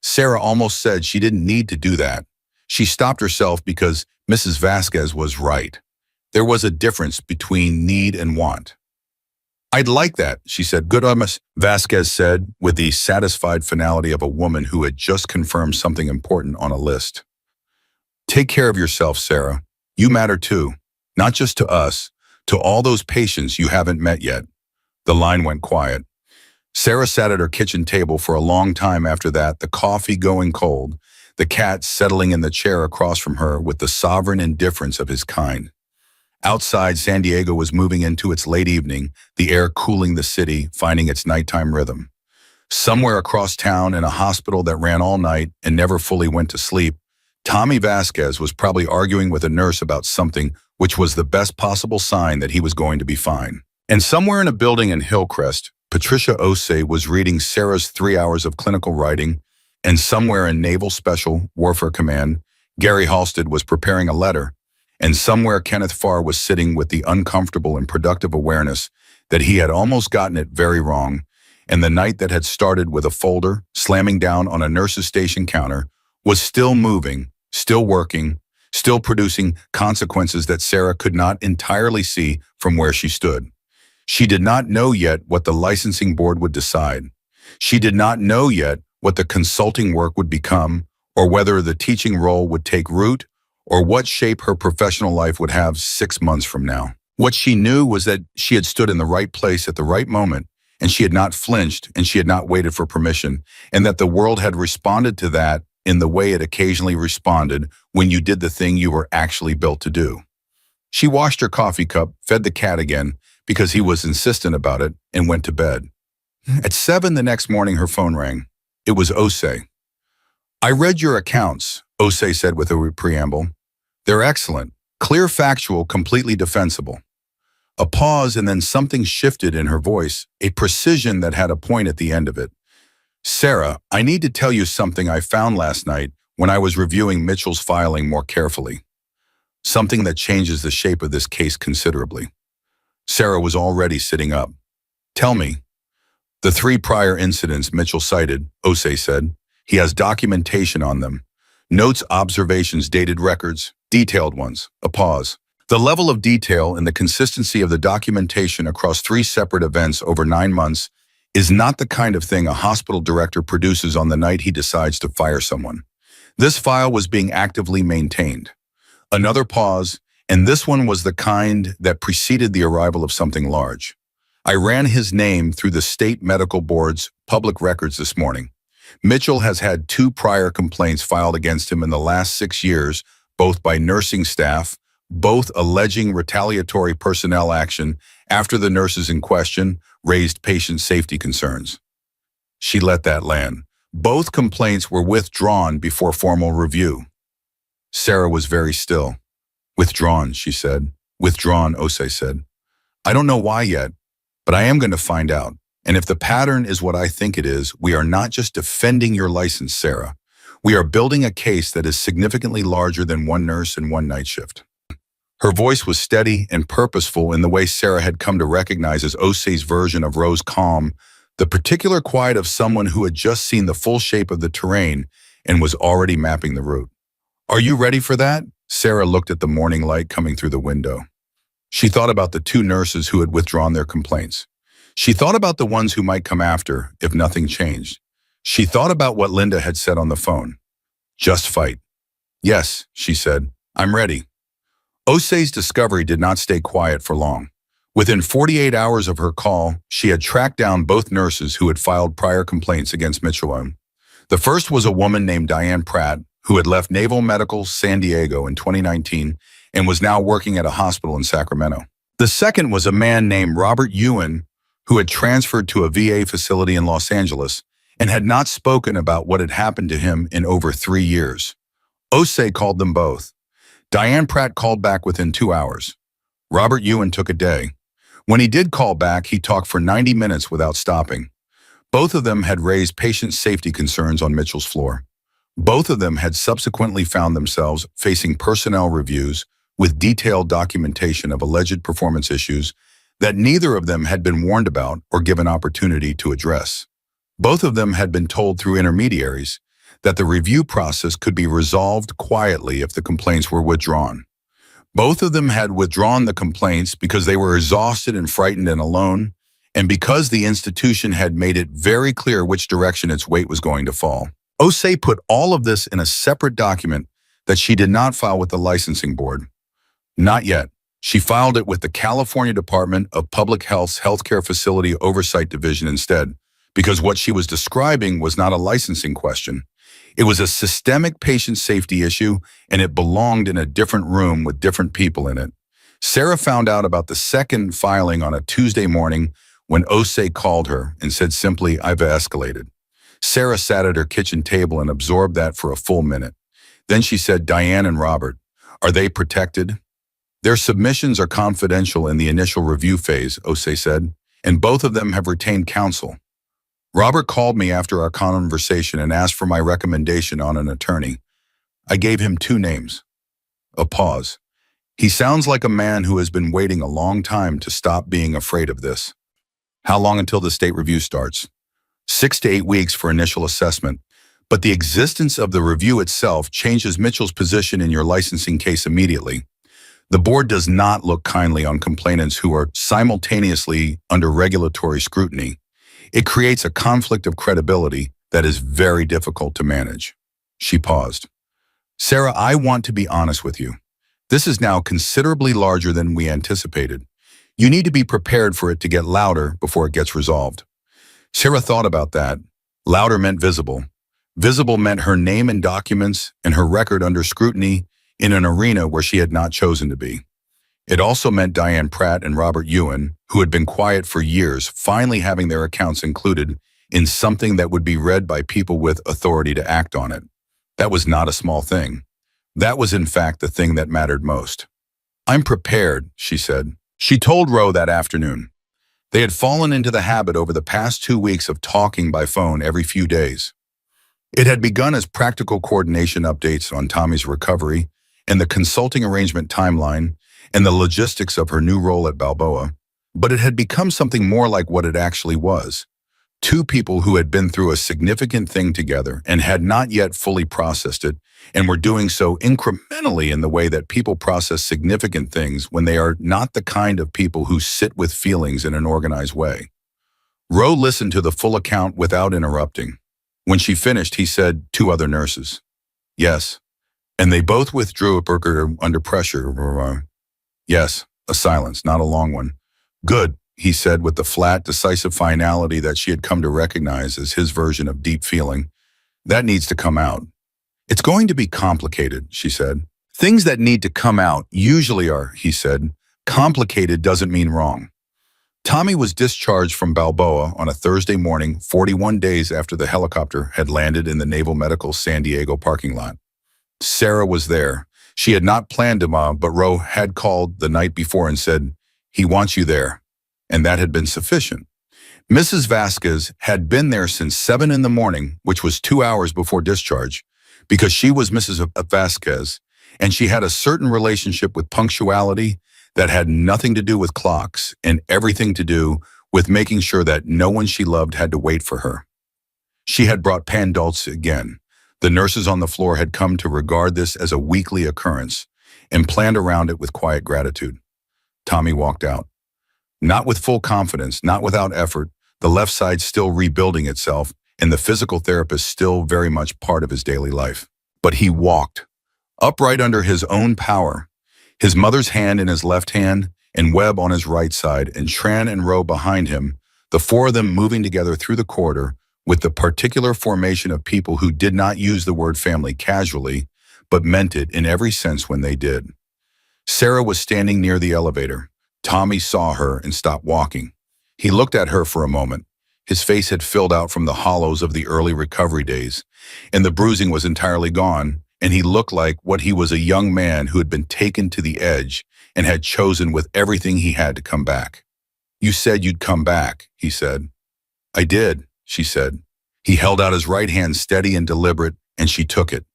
Sarah almost said she didn't need to do that. She stopped herself because Mrs. Vasquez was right. There was a difference between need and want. I'd like that, she said. Good, Miss Vasquez said, with the satisfied finality of a woman who had just confirmed something important on a list. Take care of yourself, Sarah. You matter too, not just to us, to all those patients you haven't met yet. The line went quiet. Sarah sat at her kitchen table for a long time after that, the coffee going cold, the cat settling in the chair across from her with the sovereign indifference of his kind. Outside, San Diego was moving into its late evening, the air cooling the city, finding its nighttime rhythm. Somewhere across town, in a hospital that ran all night and never fully went to sleep, Tommy Vasquez was probably arguing with a nurse about something which was the best possible sign that he was going to be fine. And somewhere in a building in Hillcrest, Patricia Osei was reading Sarah's 3 hours of clinical writing, and somewhere in Naval Special Warfare Command, Gary Halstead was preparing a letter, and somewhere Kenneth Farr was sitting with the uncomfortable and productive awareness that he had almost gotten it very wrong, and the night that had started with a folder slamming down on a nurse's station counter was still moving, still working, still producing consequences that Sarah could not entirely see from where she stood. She did not know yet what the licensing board would decide. She did not know yet what the consulting work would become, or whether the teaching role would take root, or what shape her professional life would have 6 months from now. What she knew was that she had stood in the right place at the right moment, and she had not flinched, and she had not waited for permission, and that the world had responded to that in the way it occasionally responded when you did the thing you were actually built to do. She washed her coffee cup, fed the cat again, because he was insistent about it, and went to bed. At 7 the next morning, her phone rang. It was Osei. "I read your accounts," Osei said with a preamble. "They're excellent, clear, factual, completely defensible." A pause, and then something shifted in her voice, a precision that had a point at the end of it. "Sarah, I need to tell you something I found last night when I was reviewing Mitchell's filing more carefully. Something that changes the shape of this case considerably." Sarah was already sitting up. "Tell me." "The 3 prior incidents Mitchell cited," Osei said. "He has documentation on them. Notes, observations, dated records, detailed ones." A pause. "The level of detail and the consistency of the documentation across 3 separate events over 9 months is not the kind of thing a hospital director produces on the night he decides to fire someone. This file was being actively maintained." Another pause, and this one was the kind that preceded the arrival of something large. "I ran his name through the state medical board's public records this morning. Mitchell has had 2 prior complaints filed against him in the last 6 years, both by nursing staff, both alleging retaliatory personnel action after the nurses in question raised patient safety concerns." She let that land. "Both complaints were withdrawn before formal review." Sarah was very still. "Withdrawn," she said. "Withdrawn," Osei said. "I don't know why yet, but I am going to find out. And if the pattern is what I think it is, we are not just defending your license, Sarah. We are building a case that is significantly larger than 1 nurse and 1 night shift." Her voice was steady and purposeful in the way Sarah had come to recognize as Osei's version of Rose calm, the particular quiet of someone who had just seen the full shape of the terrain and was already mapping the route. "Are you ready for that?" Sarah looked at the morning light coming through the window. She thought about the 2 nurses who had withdrawn their complaints. She thought about the ones who might come after if nothing changed. She thought about what Linda had said on the phone. "Just fight." "Yes," she said. "I'm ready." Osei's discovery did not stay quiet for long. Within 48 hours of her call, she had tracked down both nurses who had filed prior complaints against Mitchell. The first was a woman named Diane Pratt, who had left Naval Medical San Diego in 2019 and was now working at a hospital in Sacramento. The second was a man named Robert Ewan, who had transferred to a VA facility in Los Angeles and had not spoken about what had happened to him in over 3 years. Osei called them both. Diane Pratt called back within 2 hours. Robert Ewan took a day. When he did call back, he talked for 90 minutes without stopping. Both of them had raised patient safety concerns on Mitchell's floor. Both of them had subsequently found themselves facing personnel reviews with detailed documentation of alleged performance issues that neither of them had been warned about or given opportunity to address. Both of them had been told through intermediaries that the review process could be resolved quietly if the complaints were withdrawn. Both of them had withdrawn the complaints because they were exhausted and frightened and alone, and because the institution had made it very clear which direction its weight was going to fall. Osei put all of this in a separate document that she did not file with the licensing board. Not yet. She filed it with the California Department of Public Health's Healthcare Facility Oversight Division instead, because what she was describing was not a licensing question. It was a systemic patient safety issue, and it belonged in a different room with different people in it. Sarah found out about the second filing on a Tuesday morning when Osei called her and said simply, "I've escalated." Sarah sat at her kitchen table and absorbed that for a full minute. Then she said, "Diane and Robert, are they protected?" "Their submissions are confidential in the initial review phase," Osei said, "and both of them have retained counsel. Robert called me after our conversation and asked for my recommendation on an attorney. I gave him 2 names." A pause. "He sounds like a man who has been waiting a long time to stop being afraid of this." "How long until the state review starts?" 6 to 8 weeks for initial assessment, but the existence of the review itself changes Mitchell's position in your licensing case immediately. The board does not look kindly on complainants who are simultaneously under regulatory scrutiny. It creates a conflict of credibility that is very difficult to manage. She paused. "Sarah, I want to be honest with you. This is now considerably larger than we anticipated. You need to be prepared for it to get louder before it gets resolved." Sarah thought about that. Louder meant visible. Visible meant her name in documents and her record under scrutiny in an arena where she had not chosen to be. It also meant Diane Pratt and Robert Ewan, who had been quiet for years, finally having their accounts included in something that would be read by people with authority to act on it. That was not a small thing. That was in fact the thing that mattered most. "I'm prepared," she said. She told Roe that afternoon. They had fallen into the habit over the past 2 weeks of talking by phone every few days. It had begun as practical coordination updates on Tommy's recovery and the consulting arrangement timeline and the logistics of her new role at Balboa, but it had become something more like what it actually was. 2 people who had been through a significant thing together and had not yet fully processed it, and were doing so incrementally in the way that people process significant things when they are not the kind of people who sit with feelings in an organized way. Roe listened to the full account without interrupting. When she finished, he said, "2 other nurses." "Yes." "And they both withdrew under pressure." "Yes." A silence, not a long one. "Good," he said with the flat, decisive finality that she had come to recognize as his version of deep feeling. "That needs to come out." "It's going to be complicated," she said. "Things that need to come out usually are," he said. "Complicated doesn't mean wrong." Tommy was discharged from Balboa on a Thursday morning, 41 days after the helicopter had landed in the Naval Medical San Diego parking lot. Sarah was there. She had not planned to mom, but Roe had called the night before and said, "He wants you there." And that had been sufficient. Mrs. Vasquez had been there since 7 in the morning, which was 2 hours before discharge, because she was Mrs. Vasquez, and she had a certain relationship with punctuality that had nothing to do with clocks and everything to do with making sure that no one she loved had to wait for her. She had brought pan dulce again. The nurses on the floor had come to regard this as a weekly occurrence and planned around it with quiet gratitude. Tommy walked out. Not with full confidence, not without effort, the left side still rebuilding itself, and the physical therapist still very much part of his daily life. But he walked, upright under his own power, his mother's hand in his left hand and Webb on his right side, and Tran and Roe behind him, the 4 of them moving together through the corridor with the particular formation of people who did not use the word family casually, but meant it in every sense when they did. Sarah was standing near the elevator. Tommy saw her and stopped walking. He looked at her for a moment. His face had filled out from the hollows of the early recovery days, and the bruising was entirely gone, and he looked like what he was, a young man who had been taken to the edge and had chosen with everything he had to come back. "You said you'd come back," he said. "I did," she said. He held out his right hand steady and deliberate, and she took it.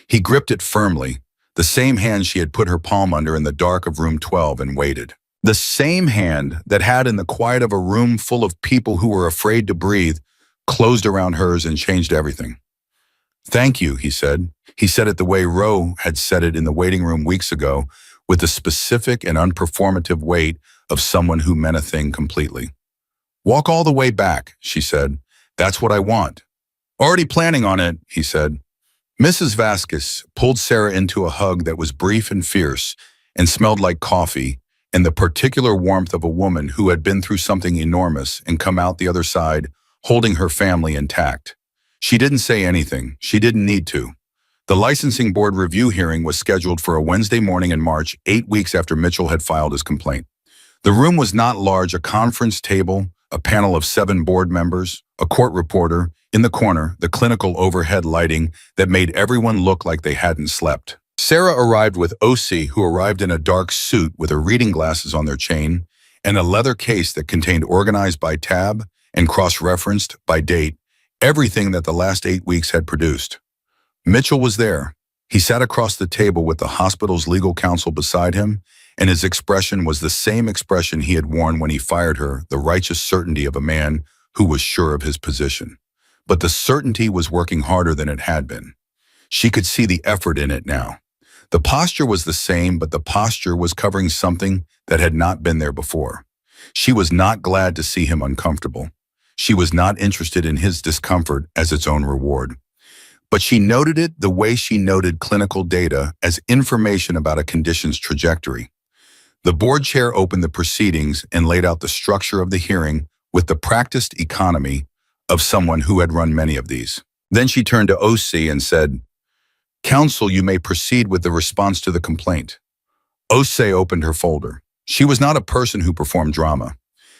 He gripped it firmly, the same hand she had put her palm under in the dark of room 12, and waited. The same hand that had, in the quiet of a room full of people who were afraid to breathe, closed around hers and changed everything. "Thank you," he said. He said it the way Roe had said it in the waiting room weeks ago, with the specific and unperformative weight of someone who meant a thing completely. "Walk all the way back," she said. "That's what I want." "Already planning on it," he said. Mrs. Vasquez pulled Sarah into a hug that was brief and fierce and smelled like coffee, and the particular warmth of a woman who had been through something enormous and come out the other side holding her family intact. She didn't say anything. She didn't need to. The licensing board review hearing was scheduled for a Wednesday morning in March, 8 weeks after Mitchell had filed his complaint. The room was not large, a conference table, a panel of 7 board members, a court reporter, in the corner, the clinical overhead lighting that made everyone look like they hadn't slept. Sarah arrived with OC, who arrived in a dark suit with her reading glasses on their chain, and a leather case that contained organized by tab and cross-referenced by date everything that the last 8 weeks had produced. Mitchell was there. He sat across the table with the hospital's legal counsel beside him, and his expression was the same expression he had worn when he fired her, the righteous certainty of a man who was sure of his position. But the certainty was working harder than it had been. She could see the effort in it now. The posture was the same, but the posture was covering something that had not been there before. She was not glad to see him uncomfortable. She was not interested in his discomfort as its own reward. But she noted it the way she noted clinical data as information about a condition's trajectory. The board chair opened the proceedings and laid out the structure of the hearing with the practiced economy of someone who had run many of these. Then she turned to OC and said, "Counsel, you may proceed with the response to the complaint." OC opened her folder. She was not a person who performed drama.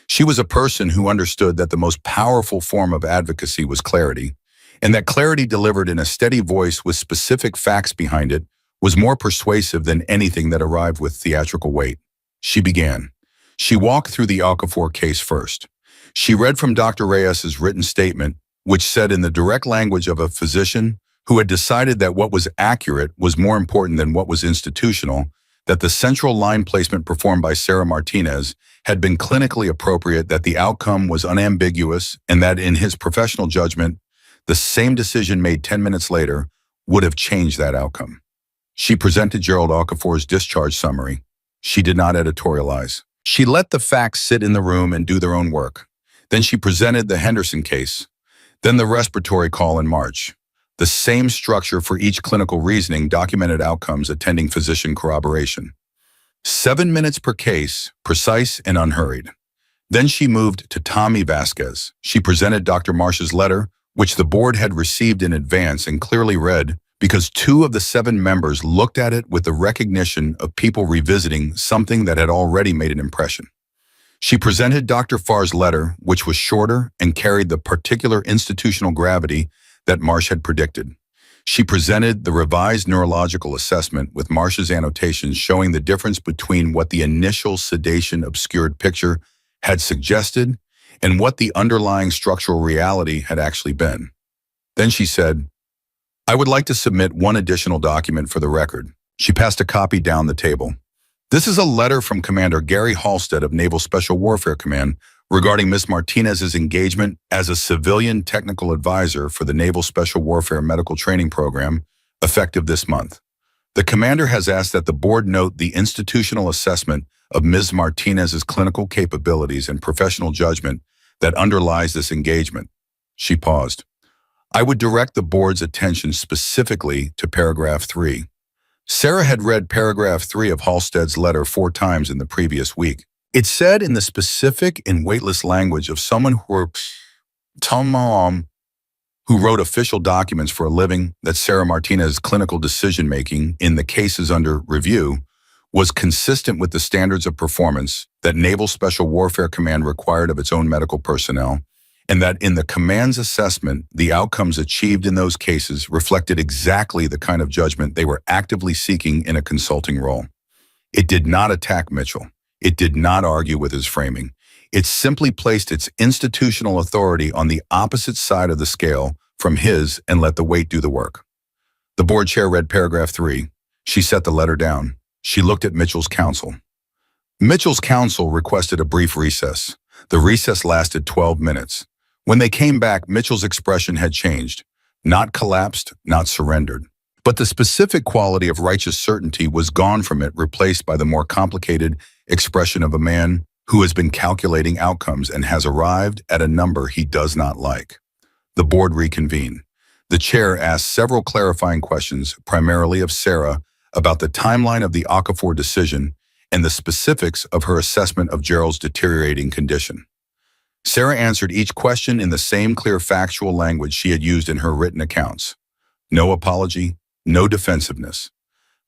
She was a person who understood that the most powerful form of advocacy was clarity, and that clarity delivered in a steady voice with specific facts behind it was more persuasive than anything that arrived with theatrical weight. She began. She walked through the Okafor case first. She read from Dr. Reyes's written statement, which said in the direct language of a physician who had decided that what was accurate was more important than what was institutional, that the central line placement performed by Sarah Martinez had been clinically appropriate, that the outcome was unambiguous, and that in his professional judgment, the same decision made 10 minutes later would have changed that outcome. She presented Gerald Okafor's discharge summary. She did not editorialize. She let the facts sit in the room and do their own work. Then she presented the Henderson case, then the respiratory call in March. The same structure for each clinical reasoning, documented outcomes attending physician corroboration. 7 minutes per case, precise and unhurried. Then she moved to Tommy Vasquez. She presented Dr. Marsh's letter, which the board had received in advance and clearly read because 2 of the 7 members looked at it with the recognition of people revisiting something that had already made an impression. She presented Dr. Farr's letter, which was shorter and carried the particular institutional gravity that Marsh had predicted. She presented the revised neurological assessment with Marsh's annotations showing the difference between what the initial sedation obscured picture had suggested and what the underlying structural reality had actually been. Then she said, "I would like to submit one additional document for the record." She passed a copy down the table. "This is a letter from Commander Gary Halstead of Naval Special Warfare Command regarding Ms. Martinez's engagement as a civilian technical advisor for the Naval Special Warfare Medical Training Program, effective this month. The commander has asked that the board note the institutional assessment of Ms. Martinez's clinical capabilities and professional judgment that underlies this engagement." She paused. "I would direct the board's attention specifically to paragraph 3. Sarah had read paragraph 3 of Halstead's letter 4 times in the previous week. It said in the specific and weightless language of someone who wrote official documents for a living that Sarah Martinez's clinical decision-making in the cases under review was consistent with the standards of performance that Naval Special Warfare Command required of its own medical personnel, and that in the command's assessment, the outcomes achieved in those cases reflected exactly the kind of judgment they were actively seeking in a consulting role. It did not attack Mitchell. It did not argue with his framing. It simply placed its institutional authority on the opposite side of the scale from his and let the weight do the work. The board chair read paragraph 3. She set the letter down. She looked at Mitchell's counsel. Mitchell's counsel requested a brief recess. The recess lasted 12 minutes. When they came back, Mitchell's expression had changed. Not collapsed, not surrendered. But the specific quality of righteous certainty was gone from it, replaced by the more complicated expression of a man who has been calculating outcomes and has arrived at a number he does not like. The board reconvened. The chair asked several clarifying questions, primarily of Sarah, about the timeline of the Okafor decision and the specifics of her assessment of Gerald's deteriorating condition. Sarah answered each question in the same clear factual language she had used in her written accounts. No apology, no defensiveness.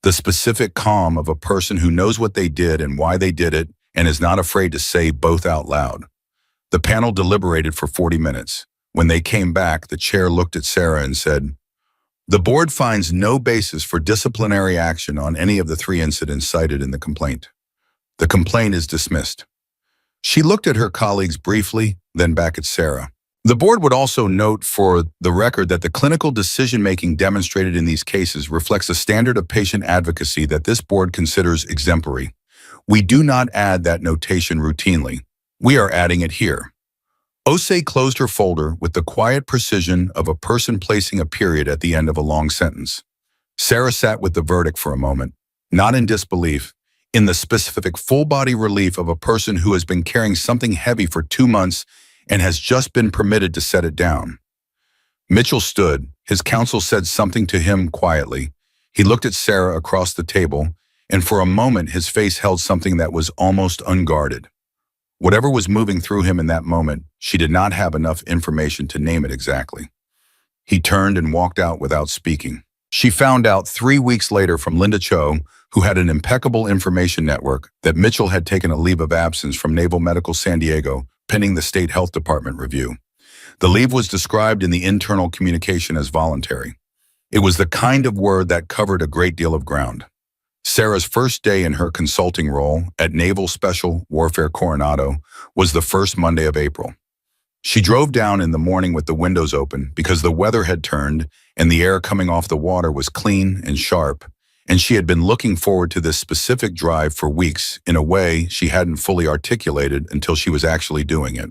The specific calm of a person who knows what they did and why they did it and is not afraid to say both out loud. The panel deliberated for 40 minutes. When they came back, the chair looked at Sarah and said, "The board finds no basis for disciplinary action on any of the 3 incidents cited in the complaint. The complaint is dismissed." She looked at her colleagues briefly, then back at Sarah. The board would also note for the record that the clinical decision-making demonstrated in these cases reflects a standard of patient advocacy that this board considers exemplary. We do not add that notation routinely. We are adding it here. Osei closed her folder with the quiet precision of a person placing a period at the end of a long sentence. Sarah sat with the verdict for a moment, not in disbelief, in the specific full-body relief of a person who has been carrying something heavy for 2 months and has just been permitted to set it down. Mitchell stood. His counsel said something to him quietly. He looked at Sarah across the table, and for a moment his face held something that was almost unguarded. Whatever was moving through him in that moment, she did not have enough information to name it exactly. He turned and walked out without speaking. She found out 3 weeks later from Linda Cho, who had an impeccable information network, that Mitchell had taken a leave of absence from Naval Medical San Diego, pending the State Health Department review. The leave was described in the internal communication as voluntary. It was the kind of word that covered a great deal of ground. Sarah's first day in her consulting role at Naval Special Warfare Coronado was the first Monday of April. She drove down in the morning with the windows open because the weather had turned and the air coming off the water was clean and sharp, and she had been looking forward to this specific drive for weeks in a way she hadn't fully articulated until she was actually doing it.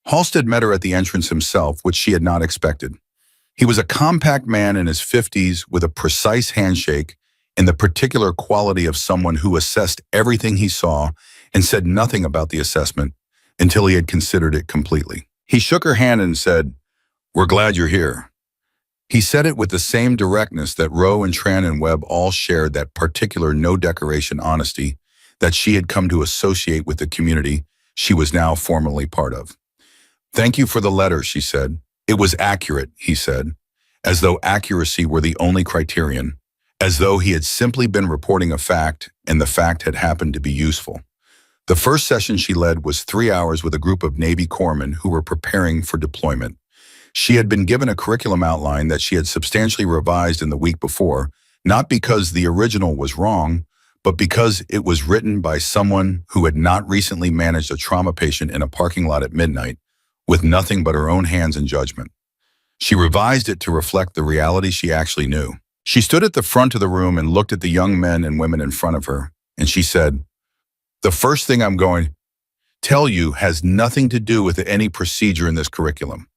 Halstead met her at the entrance himself, which she had not expected. He was a compact man in his 50s with a precise handshake and the particular quality of someone who assessed everything he saw and said nothing about the assessment until he had considered it completely. He shook her hand and said, "We're glad you're here." He said it with the same directness that Rowe and Tran and Webb all shared, that particular no-decoration honesty that she had come to associate with the community she was now formally part of. "Thank you for the letter," she said. "It was accurate," he said, as though accuracy were the only criterion, as though he had simply been reporting a fact and the fact had happened to be useful. The first session she led was 3 hours with a group of Navy corpsmen who were preparing for deployment. She had been given a curriculum outline that she had substantially revised in the week before, not because the original was wrong, but because it was written by someone who had not recently managed a trauma patient in a parking lot at midnight with nothing but her own hands and judgment. She revised it to reflect the reality she actually knew. She stood at the front of the room and looked at the young men and women in front of her, and she said, "The first thing I'm going to tell you has nothing to do with any procedure in this curriculum.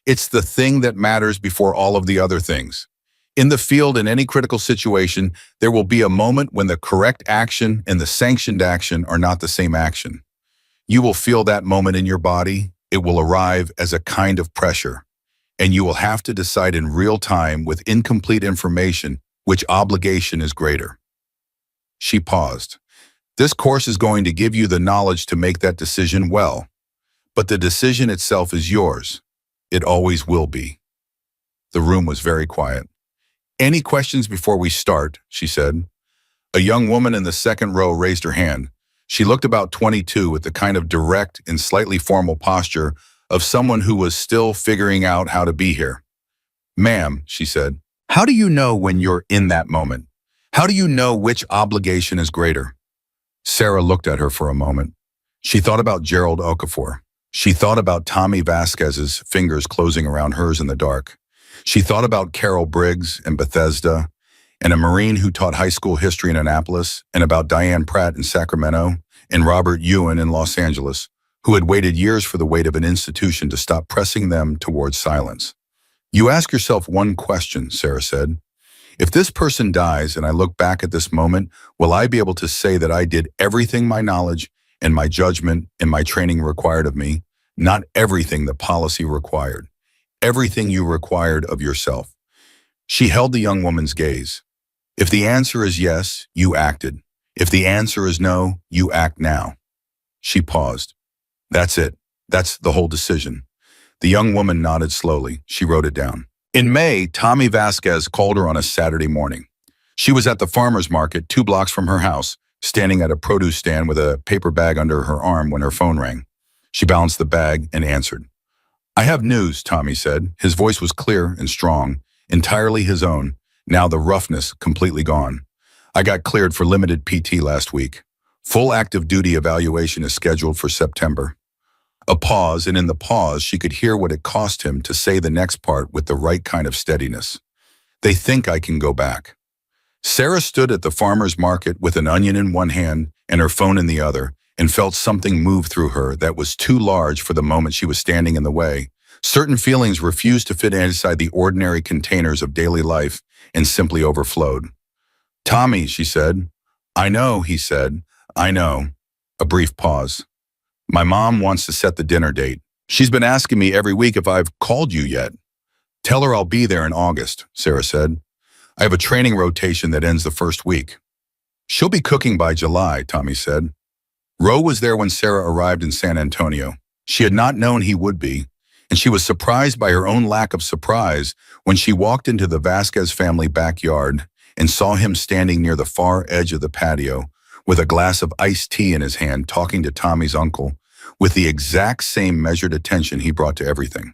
It's the thing that matters before all of the other things. In the field, in any critical situation, there will be a moment when the correct action and the sanctioned action are not the same action. You will feel that moment in your body. It will arrive as a kind of pressure, and you will have to decide in real time with incomplete information which obligation is greater." She paused. "This course is going to give you the knowledge to make that decision well, but the decision itself is yours. It always will be." The room was very quiet. "Any questions before we start?" she said. A young woman in the second row raised her hand. She looked about 22 with the kind of direct and slightly formal posture of someone who was still figuring out how to be here. "Ma'am," she said, "how do you know when you're in that moment? How do you know which obligation is greater?" Sarah looked at her for a moment. She thought about Gerald Okafor. She thought about Tommy Vasquez's fingers closing around hers in the dark. She thought about Carol Briggs in Bethesda, and a Marine who taught high school history in Annapolis, and about Diane Pratt in Sacramento, and Robert Ewan in Los Angeles, who had waited years for the weight of an institution to stop pressing them towards silence. "You ask yourself one question," Sarah said. "If this person dies and I look back at this moment, will I be able to say that I did everything my knowledge and my judgment and my training required of me? Not everything the policy required. Everything you required of yourself." She held the young woman's gaze. "If the answer is yes, you acted. If the answer is no, you act now. She paused. That's it. That's the whole decision. The young woman nodded slowly. She wrote it down. In May, Tommy Vasquez called her on a Saturday morning. She was at the farmer's market 2 blocks from her house, standing at a produce stand with a paper bag under her arm when her phone rang. She balanced the bag and answered. I have news, Tommy said. His voice was clear and strong, entirely his own, now the roughness completely gone. I got cleared for limited PT last week. Full active duty evaluation is scheduled for September. A pause, and in the pause, she could hear what it cost him to say the next part with the right kind of steadiness. They think I can go back. Sarah stood at the farmer's market with an onion in one hand and her phone in the other, and felt something move through her that was too large for the moment she was standing in the way. Certain feelings refused to fit inside the ordinary containers of daily life and simply overflowed. Tommy, she said. I know, he said. I know. A brief pause. My mom wants to set the dinner date. She's been asking me every week if I've called you yet. Tell her I'll be there in August, Sarah said. I have a training rotation that ends the first week. She'll be cooking by July, Tommy said. Roe was there when Sarah arrived in San Antonio. She had not known he would be, and she was surprised by her own lack of surprise when she walked into the Vasquez family backyard and saw him standing near the far edge of the patio with a glass of iced tea in his hand talking to Tommy's uncle with the exact same measured attention he brought to everything.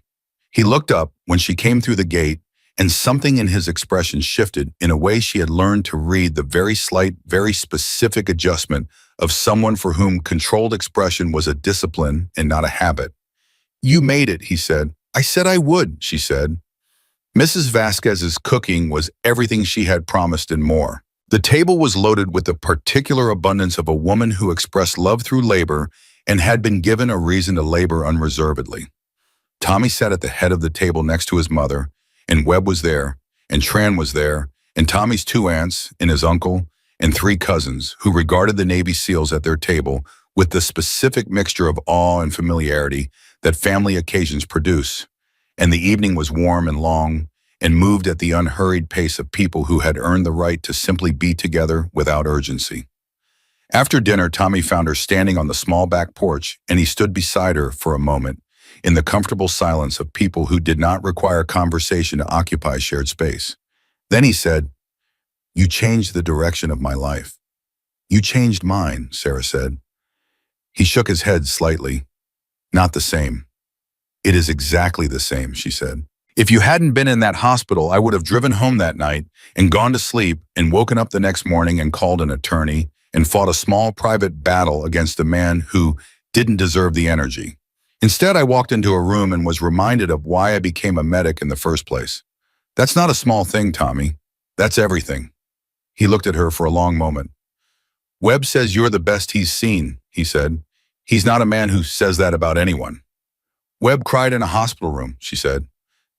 He looked up when she came through the gate, and something in his expression shifted in a way she had learned to read, the very slight, very specific adjustment of someone for whom controlled expression was a discipline and not a habit. You made it, he said. I said I would, she said. Mrs. Vasquez's cooking was everything she had promised and more. The table was loaded with the particular abundance of a woman who expressed love through labor and had been given a reason to labor unreservedly. Tommy sat at the head of the table next to his mother, and Webb was there, and Tran was there, and Tommy's 2 aunts, and his uncle, and 3 cousins, who regarded the Navy SEALs at their table with the specific mixture of awe and familiarity that family occasions produce. And the evening was warm and long, and moved at the unhurried pace of people who had earned the right to simply be together without urgency. After dinner, Tommy found her standing on the small back porch, and he stood beside her for a moment, in the comfortable silence of people who did not require conversation to occupy shared space. Then he said, You changed the direction of my life. You changed mine, Sarah said. He shook his head slightly. Not the same. It is exactly the same, she said. If you hadn't been in that hospital, I would have driven home that night and gone to sleep and woken up the next morning and called an attorney and fought a small private battle against a man who didn't deserve the energy. Instead, I walked into a room and was reminded of why I became a medic in the first place. That's not a small thing, Tommy. That's everything. He looked at her for a long moment. Webb says you're the best he's seen, he said. He's not a man who says that about anyone. Webb cried in a hospital room, she said.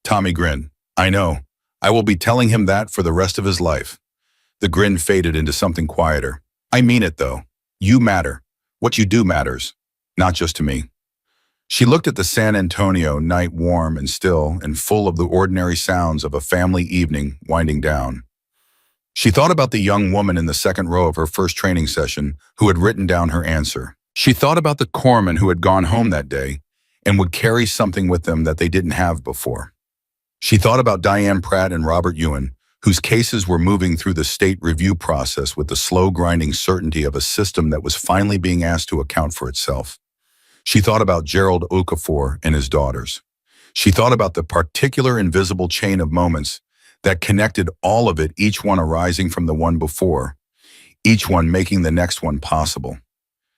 Tommy grinned. I know. I will be telling him that for the rest of his life. The grin faded into something quieter. I mean it, though. You matter. What you do matters. Not just to me. She looked at the San Antonio night, warm and still and full of the ordinary sounds of a family evening winding down. She thought about the young woman in the second row of her first training session who had written down her answer. She thought about the corpsman who had gone home that day and would carry something with them that they didn't have before. She thought about Diane Pratt and Robert Ewan, whose cases were moving through the state review process with the slow grinding certainty of a system that was finally being asked to account for itself. She thought about Gerald Okafor and his daughters. She thought about the particular invisible chain of moments that connected all of it, each one arising from the one before, each one making the next one possible.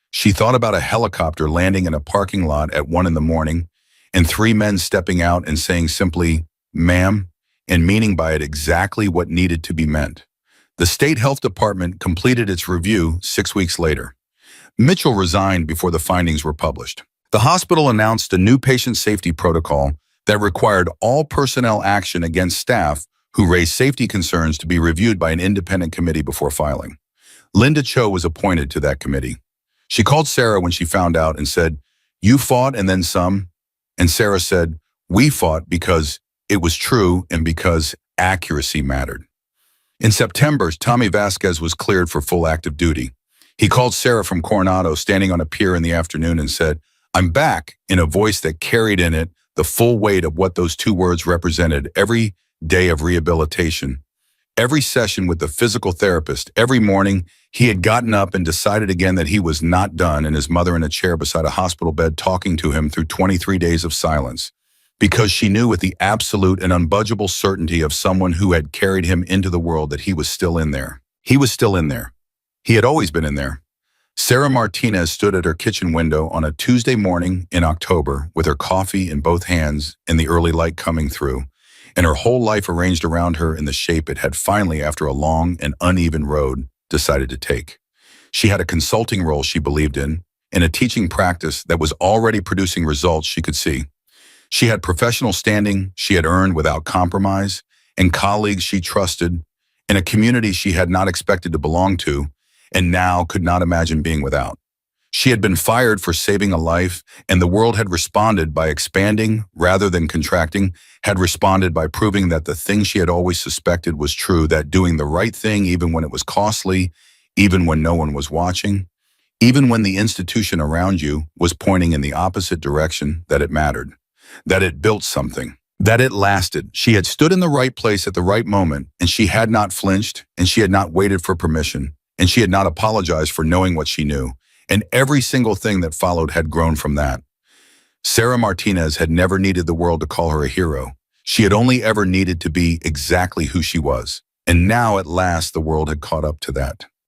She thought about a helicopter landing in a parking lot at 1 a.m. and 3 men stepping out and saying simply, ma'am, and meaning by it exactly what needed to be meant. The state health department completed its review 6 weeks later. Mitchell resigned before the findings were published. The hospital announced a new patient safety protocol that required all personnel action against staff who raised safety concerns to be reviewed by an independent committee before filing. Linda Cho was appointed to that committee. She called Sarah when she found out and said, You fought and then some? And Sarah said, We fought because it was true and because accuracy mattered. In September, Tommy Vasquez was cleared for full active duty. He called Sarah from Coronado, standing on a pier in the afternoon, and said, "I'm back," in a voice that carried in it the full weight of what those two words represented. Every day of rehabilitation, every session with the physical therapist, every morning, he had gotten up and decided again that he was not done, and his mother in a chair beside a hospital bed talking to him through 23 days of silence. Because she knew with the absolute and unbudgeable certainty of someone who had carried him into the world that he was still in there. He was still in there. He had always been in there. Sarah Martinez stood at her kitchen window on a Tuesday morning in October with her coffee in both hands and the early light coming through, and her whole life arranged around her in the shape it had finally, after a long and uneven road, decided to take. She had a consulting role she believed in a teaching practice that was already producing results she could see. She had professional standing she had earned without compromise, and colleagues she trusted, in a community she had not expected to belong to, and now could not imagine being without. She had been fired for saving a life, and the world had responded by expanding rather than contracting, had responded by proving that the thing she had always suspected was true, that doing the right thing even when it was costly, even when no one was watching, even when the institution around you was pointing in the opposite direction, that it mattered, that it built something, that it lasted. She had stood in the right place at the right moment, and she had not flinched, and she had not waited for permission, and she had not apologized for knowing what she knew. And every single thing that followed had grown from that. Sarah Martinez had never needed the world to call her a hero. She had only ever needed to be exactly who she was. And now, at last, the world had caught up to that.